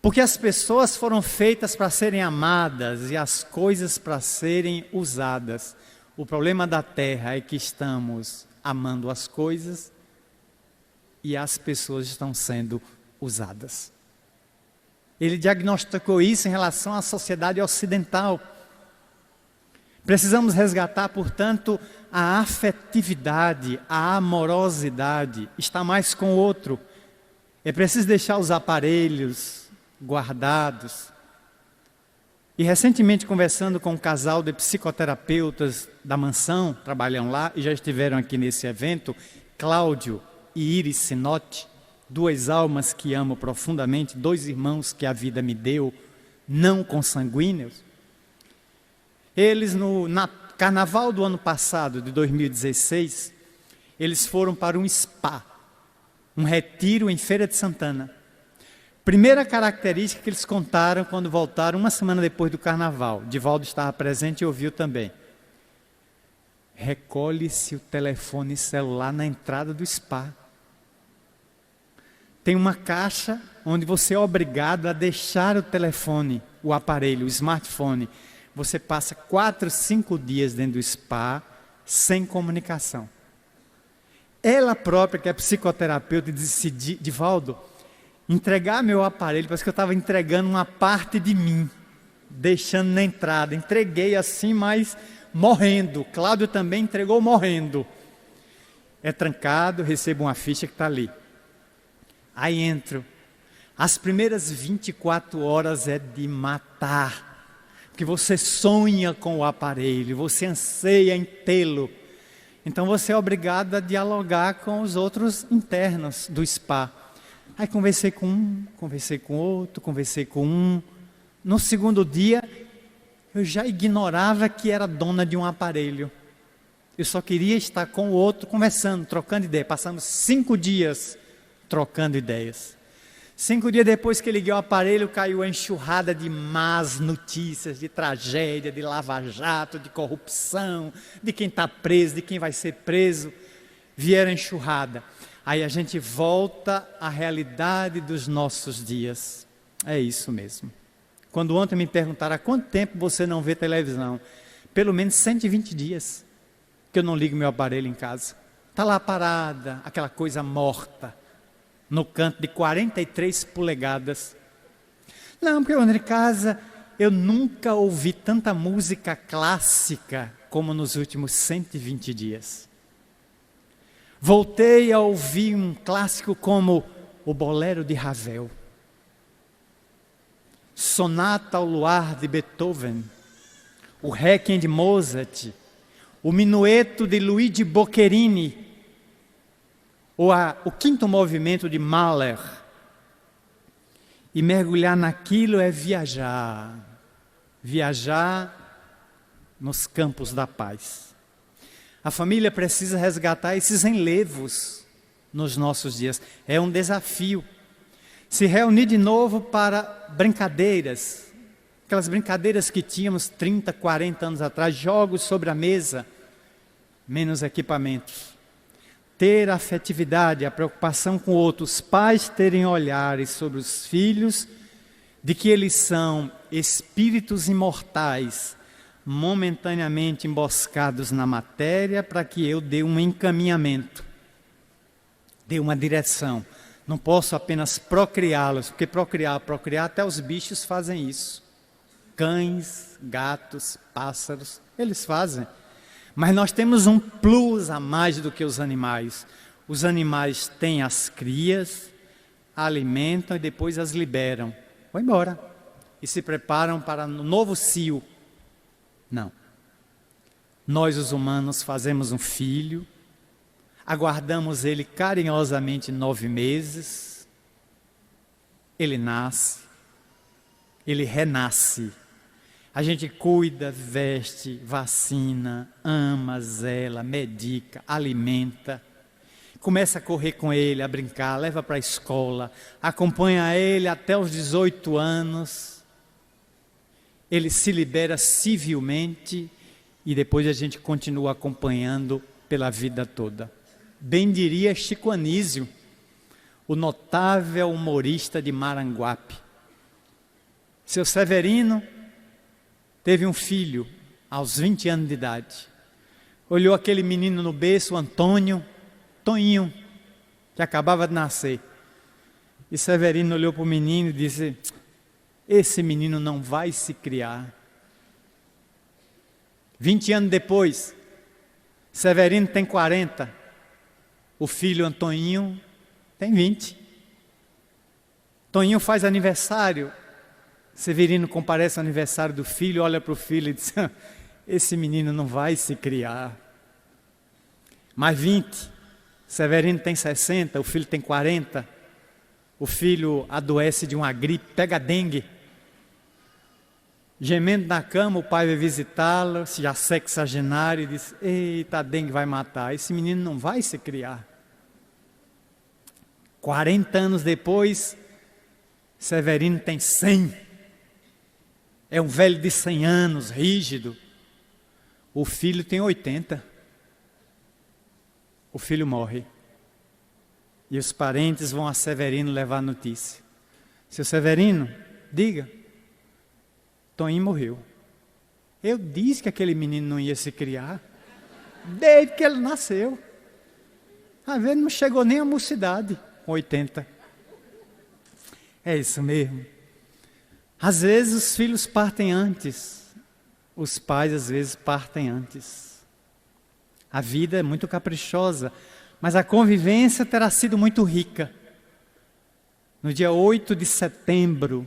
Porque as pessoas foram feitas para serem amadas e as coisas para serem usadas. O problema da Terra é que estamos amando as coisas e as pessoas estão sendo usadas. Ele diagnosticou isso em relação à sociedade ocidental. Precisamos resgatar, portanto, a afetividade, a amorosidade, estar mais com o outro. É preciso deixar os aparelhos guardados. E recentemente conversando com um casal de psicoterapeutas da mansão, trabalham lá e já estiveram aqui nesse evento, Cláudio e Iris Sinotti, 2 almas que amo profundamente, 2 irmãos que a vida me deu, não consanguíneos. Eles no carnaval do ano passado, de 2016, eles foram para um spa, um retiro em Feira de Santana. Primeira característica que eles contaram quando voltaram, uma semana depois do carnaval. Divaldo estava presente e ouviu também. Recolhe-se o telefone celular na entrada do spa. Tem uma caixa onde você é obrigado a deixar o telefone, o aparelho, o smartphone. Você passa 4, 5 dias dentro do spa sem comunicação. Ela própria, que é psicoterapeuta, disse, Divaldo, entregar meu aparelho, parece que eu estava entregando uma parte de mim, deixando na entrada. Entreguei assim, mas morrendo. Cláudio também entregou morrendo. É trancado, recebo uma ficha que está ali. Aí entro. As primeiras 24 horas é de matar. Porque você sonha com o aparelho, você anseia em tê-lo. Então você é obrigado a dialogar com os outros internos do spa. Aí conversei com um, conversei com outro, conversei com um. No segundo dia, eu já ignorava que era dona de um aparelho. Eu só queria estar com o outro, conversando, trocando ideia. Passamos 5 dias trocando ideias. 5 dias depois que liguei o aparelho, caiu a enxurrada de más notícias, de tragédia, de lava-jato, de corrupção, de quem está preso, de quem vai ser preso. Vieram a enxurrada. Aí a gente volta à realidade dos nossos dias. É isso mesmo. Quando ontem me perguntaram há quanto tempo você não vê televisão, pelo menos 120 dias que eu não ligo meu aparelho em casa. Está lá parada, aquela coisa morta, no canto de 43 polegadas. Não, porque eu ando em casa, eu nunca ouvi tanta música clássica como nos últimos 120 dias. Voltei a ouvir um clássico como o Bolero de Ravel, Sonata ao Luar de Beethoven, o Requiem de Mozart, o Minueto de Luigi Boccherini, ou o quinto movimento de Mahler. E mergulhar naquilo é viajar, viajar nos campos da paz. A família precisa resgatar esses enlevos nos nossos dias. É um desafio. Se reunir de novo para brincadeiras, aquelas brincadeiras que tínhamos 30, 40 anos atrás, jogos sobre a mesa, menos equipamentos. Ter a afetividade, a preocupação com outros, pais terem olhares sobre os filhos, de que eles são espíritos imortais, momentaneamente emboscados na matéria, para que eu dê um encaminhamento, dê uma direção. Não posso apenas procriá-los, porque procriar, até os bichos fazem isso. Cães, gatos, pássaros, eles fazem. Mas nós temos um plus a mais do que os animais. Os animais têm as crias, alimentam e depois as liberam. Vão embora. E se preparam para um novo cio. Não. Nós, os humanos, fazemos um filho, aguardamos ele carinhosamente 9 meses, ele nasce, ele renasce. A gente cuida, veste, vacina, ama, zela, medica, alimenta. Começa a correr com ele, a brincar, leva para a escola, acompanha ele até os 18 anos. Ele se libera civilmente e depois a gente continua acompanhando pela vida toda. Bem diria Chico Anísio, o notável humorista de Maranguape. Seu Severino teve um filho aos 20 anos de idade. Olhou aquele menino no berço, Antônio, Toninho, que acabava de nascer. E Severino olhou para o menino e disse: esse menino não vai se criar. 20 anos depois, Severino tem 40, o filho Antoninho tem 20. Toninho faz aniversário, Severino comparece ao aniversário do filho, olha para o filho e diz: esse menino não vai se criar. Mais 20, Severino tem 60, o filho tem 40, o filho adoece de uma gripe, pega dengue. Gemendo na cama, o pai vai visitá-lo, já sexagenário, e diz: eita, a dengue vai matar, esse menino não vai se criar. 40 anos depois, Severino tem 100. É um velho de 100 anos, rígido. O filho tem 80. O filho morre. E os parentes vão a Severino levar a notícia. Seu Severino, diga, Toninho morreu. Eu disse que aquele menino não ia se criar, desde que ele nasceu. Às vezes não chegou nem à mocidade, com 80. É isso mesmo. Às vezes os filhos partem antes, os pais às vezes partem antes. A vida é muito caprichosa, mas a convivência terá sido muito rica. No dia 8 de setembro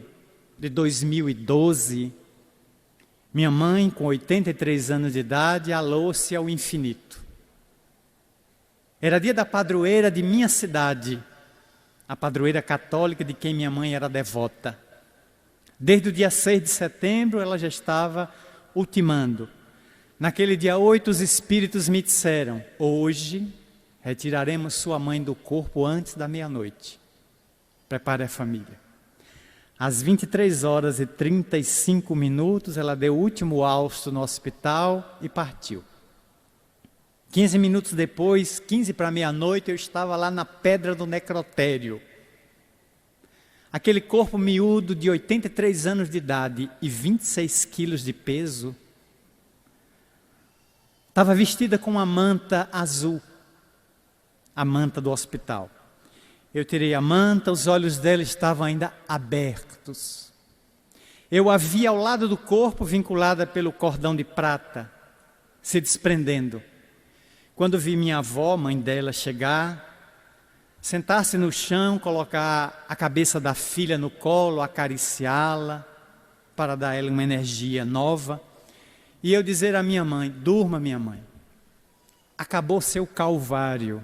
de 2012, minha mãe, com 83 anos de idade, alou-se ao infinito. Era dia da padroeira de minha cidade, a padroeira católica de quem minha mãe era devota. Desde o dia 6 de setembro ela já estava ultimando. Naquele dia 8 os espíritos me disseram: hoje retiraremos sua mãe do corpo antes da meia-noite. Prepare a família. Às 23h35 ela deu o último hausto no hospital e partiu. 15 minutos depois, 15 para meia-noite, eu estava lá na pedra do necrotério. Aquele corpo miúdo de 83 anos de idade e 26 quilos de peso, estava vestida com uma manta azul, a manta do hospital. Eu tirei a manta, os olhos dela estavam ainda abertos. Eu a vi ao lado do corpo, vinculada pelo cordão de prata, se desprendendo. Quando vi minha avó, mãe dela, chegar, sentar-se no chão, colocar a cabeça da filha no colo, acariciá-la, para dar a ela uma energia nova, e eu dizer à minha mãe: durma, minha mãe, acabou seu calvário,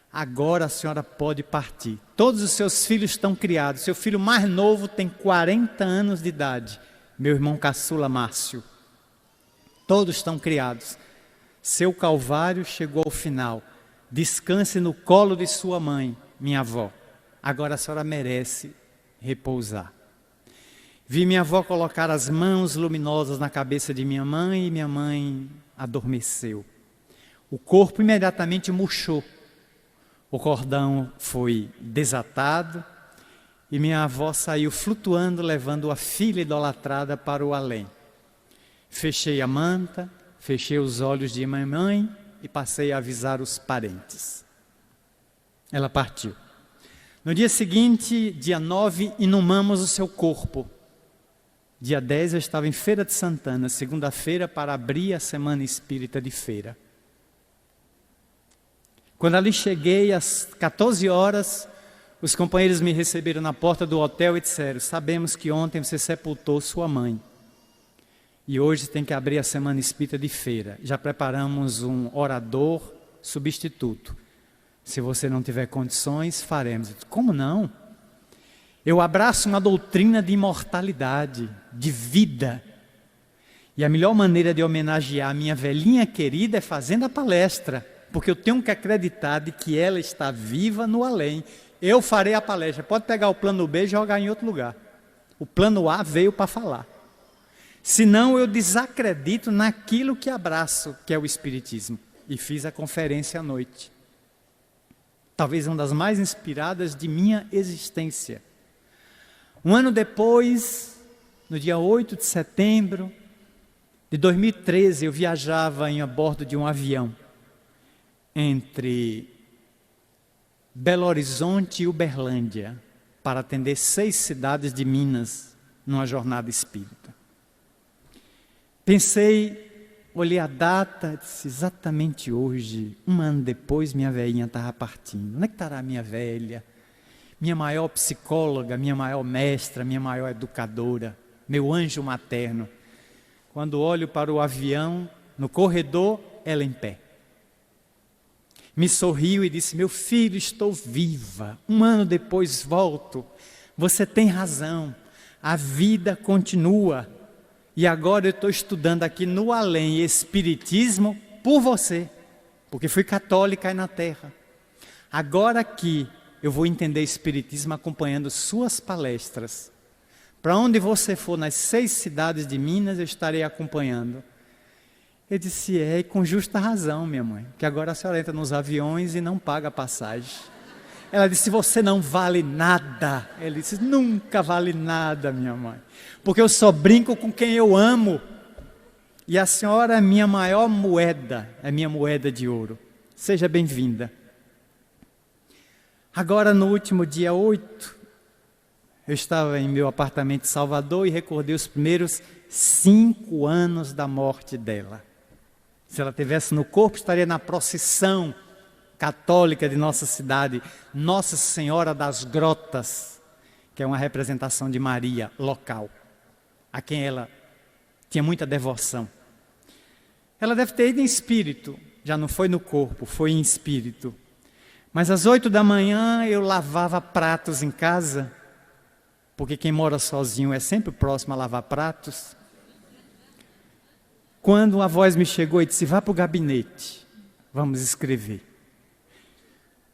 agora a senhora pode partir. Todos os seus filhos estão criados, seu filho mais novo tem 40 anos de idade, meu irmão caçula Márcio, todos estão criados. Seu calvário chegou ao final. Descanse no colo de sua mãe, minha avó. Agora a senhora merece repousar. Vi minha avó colocar as mãos luminosas na cabeça de minha mãe e minha mãe adormeceu. O corpo imediatamente murchou. O cordão foi desatado e minha avó saiu flutuando, levando a filha idolatrada para o além. Fechei a manta, fechei os olhos de minha mãe e passei a avisar os parentes. Ela partiu. No dia seguinte, dia 9, inumamos o seu corpo. Dia 10 eu estava em Feira de Santana, segunda-feira, para abrir a Semana Espírita de Feira. Quando ali cheguei, às 14 horas, os companheiros me receberam na porta do hotel e disseram: sabemos que ontem você sepultou sua mãe. E hoje tem que abrir a Semana Espírita de Feira. Já preparamos um orador substituto. Se você não tiver condições, faremos. Como não? Eu abraço uma doutrina de imortalidade, de vida. E a melhor maneira de homenagear a minha velhinha querida é fazendo a palestra. Porque eu tenho que acreditar de que ela está viva no além. Eu farei a palestra. Pode pegar o plano B e jogar em outro lugar. O plano A veio para falar. Senão eu desacredito naquilo que abraço, que é o Espiritismo. E fiz a conferência à noite. Talvez uma das mais inspiradas de minha existência. Um ano depois, no dia 8 de setembro de 2013, eu viajava a bordo de um avião entre Belo Horizonte e Uberlândia para atender 6 cidades de Minas numa jornada espírita. Pensei, olhei a data, disse: exatamente hoje, um ano depois, minha velhinha estava partindo. Onde é que estará a minha velha? Minha maior psicóloga, minha maior mestra, minha maior educadora, meu anjo materno. Quando olho para o avião, no corredor, ela em pé. Me sorriu e disse: meu filho, estou viva. Um ano depois volto. Você tem razão, a vida continua. E agora eu estou estudando aqui no além Espiritismo por você, porque fui católica aí na terra. Agora aqui eu vou entender Espiritismo acompanhando suas palestras. Para onde você for, nas 6 cidades de Minas, eu estarei acompanhando. Eu disse: e com justa razão, minha mãe, que agora a senhora entra nos aviões e não paga a passagem. Ela disse: você não vale nada. Ele disse: nunca vale nada, minha mãe, porque eu só brinco com quem eu amo. E a senhora é minha maior moeda, é minha moeda de ouro. Seja bem-vinda. Agora, no último dia 8, eu estava em meu apartamento em Salvador e recordei os primeiros 5 anos da morte dela. Se ela estivesse no corpo, estaria na procissão católica de nossa cidade, Nossa Senhora das Grotas, que é uma representação de Maria local, a quem ela tinha muita devoção. Ela deve ter ido em espírito, já não foi no corpo, foi em espírito. Mas às 8 da manhã eu lavava pratos em casa, porque quem mora sozinho é sempre próximo a lavar pratos. Quando uma voz me chegou e disse: vá para o gabinete, vamos escrever.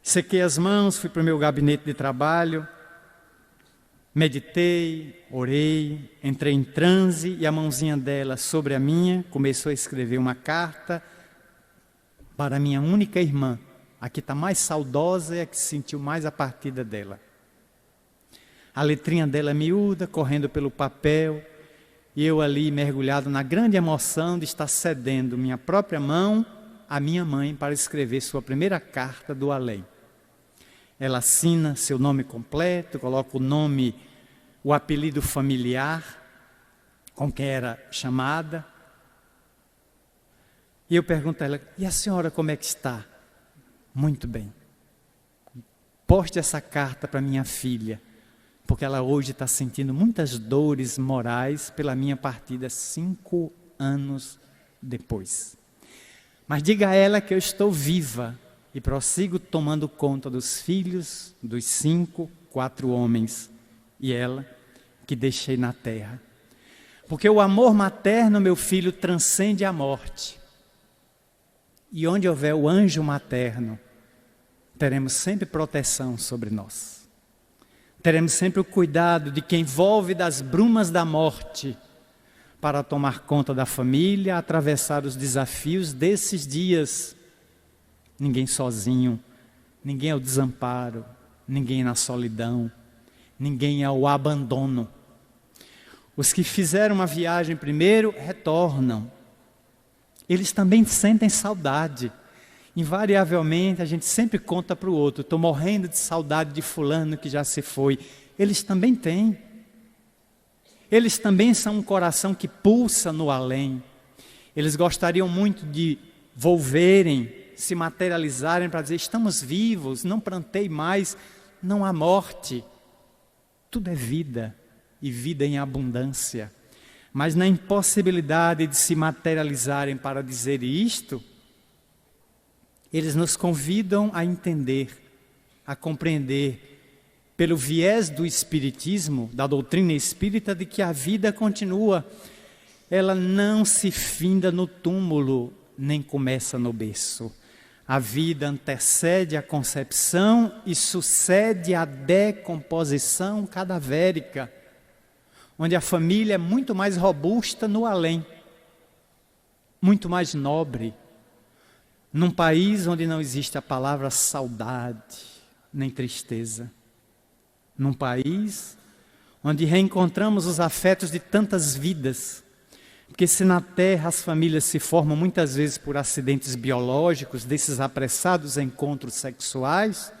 Sequei as mãos, fui para o meu gabinete de trabalho, meditei, orei, entrei em transe e a mãozinha dela sobre a minha começou a escrever uma carta para a minha única irmã, a que está mais saudosa e a que sentiu mais a partida dela. A letrinha dela miúda, correndo pelo papel, e eu ali mergulhado na grande emoção de estar cedendo minha própria mão à minha mãe para escrever sua primeira carta do além. Ela assina seu nome completo, coloca o nome, o apelido familiar com que era chamada. E eu pergunto a ela: e a senhora como é que está? Muito bem. Poste essa carta para minha filha, porque ela hoje está sentindo muitas dores morais pela minha partida 5 anos depois. Mas diga a ela que eu estou viva e prossigo tomando conta dos filhos, dos 5, 4 homens e ela que deixei na terra. Porque o amor materno, meu filho, transcende a morte. E onde houver o anjo materno, teremos sempre proteção sobre nós. Teremos sempre o cuidado de quem envolve das brumas da morte para tomar conta da família, atravessar os desafios desses dias. Ninguém sozinho, ninguém ao desamparo, ninguém na solidão, ninguém ao abandono. Os que fizeram uma viagem primeiro retornam. Eles também sentem saudade. Invariavelmente a gente sempre conta para o outro: estou morrendo de saudade de fulano que já se foi. Eles também têm. Eles também são um coração que pulsa no além. Eles gostariam muito de volverem, se materializarem para dizer: estamos vivos, não plantei mais, não há morte. Tudo é vida, e vida em abundância. Mas na impossibilidade de se materializarem para dizer isto, eles nos convidam a entender, a compreender, pelo viés do espiritismo, da doutrina espírita, de que a vida continua. Ela não se finda no túmulo, nem começa no berço. A vida antecede a concepção e sucede a decomposição cadavérica, onde a família é muito mais robusta no além, muito mais nobre, num país onde não existe a palavra saudade, nem tristeza, num país onde reencontramos os afetos de tantas vidas, porque se na Terra as famílias se formam muitas vezes por acidentes biológicos, desses apressados encontros sexuais,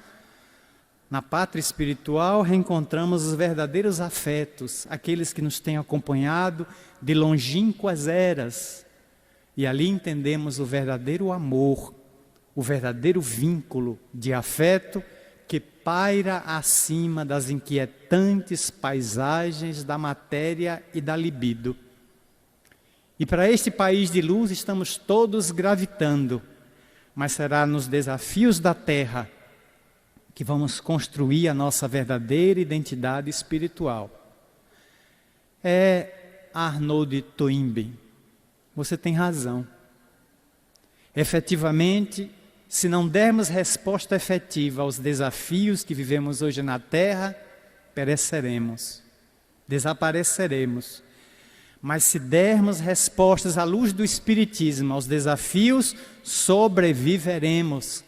na pátria espiritual reencontramos os verdadeiros afetos, aqueles que nos têm acompanhado de longínquas eras. E ali entendemos o verdadeiro amor, o verdadeiro vínculo de afeto que paira acima das inquietantes paisagens da matéria e da libido. E para este país de luz estamos todos gravitando, mas será nos desafios da terra que vamos construir a nossa verdadeira identidade espiritual. Arnaud Toynbee, você tem razão. Efetivamente, se não dermos resposta efetiva aos desafios que vivemos hoje na Terra, pereceremos, desapareceremos. Mas se dermos respostas à luz do Espiritismo aos desafios, sobreviveremos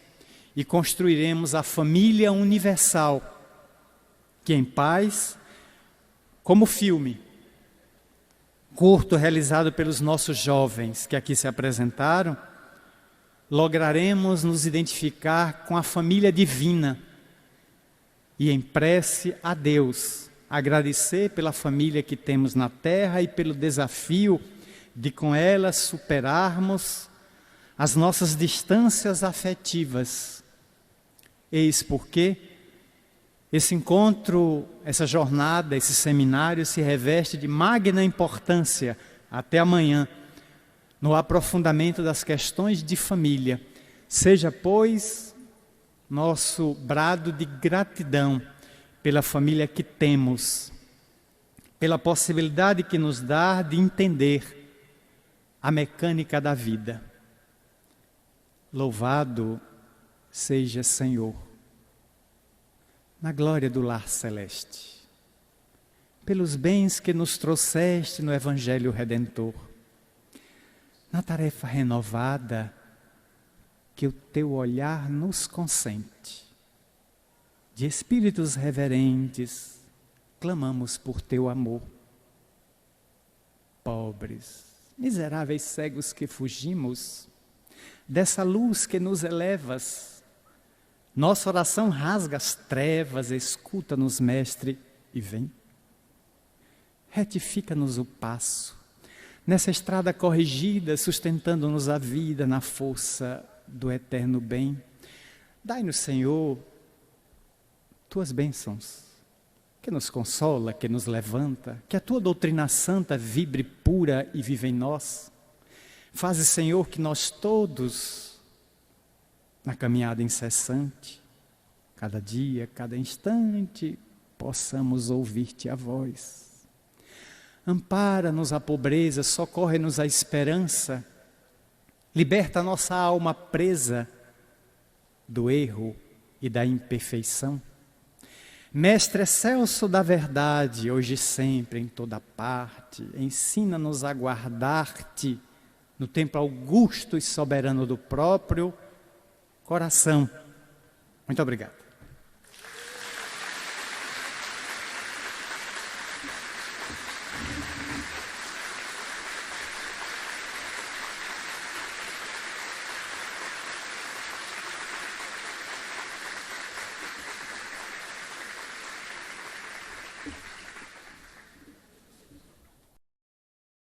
e construiremos a família universal, que em paz, como filme curto realizado pelos nossos jovens que aqui se apresentaram, lograremos nos identificar com a família divina e em prece a Deus, agradecer pela família que temos na Terra e pelo desafio de com ela superarmos as nossas distâncias afetivas. Eis porque esse encontro, essa jornada, esse seminário se reveste de magna importância até amanhã, no aprofundamento das questões de família. Seja, pois, nosso brado de gratidão pela família que temos, pela possibilidade que nos dá de entender a mecânica da vida. Louvado seja Senhor, na glória do lar celeste, pelos bens que nos trouxeste no Evangelho Redentor, na tarefa renovada que o teu olhar nos consente. De espíritos reverentes, clamamos por teu amor. Pobres, miseráveis cegos que fugimos dessa luz que nos elevas, nossa oração rasga as trevas, escuta-nos, Mestre, e vem. Retifica-nos o passo, nessa estrada corrigida, sustentando-nos a vida na força do eterno bem. Dai-nos, Senhor, tuas bênçãos, que nos consola, que nos levanta, que a tua doutrina santa vibre pura e viva em nós. Faze, Senhor, que nós todos, na caminhada incessante, cada dia, cada instante, possamos ouvir-te a voz. Ampara-nos a pobreza, socorre-nos a esperança, liberta a nossa alma presa do erro e da imperfeição. Mestre excelso da verdade, hoje e sempre, em toda parte, ensina-nos a guardar-te no tempo augusto e soberano do próprio coração. Muito obrigado.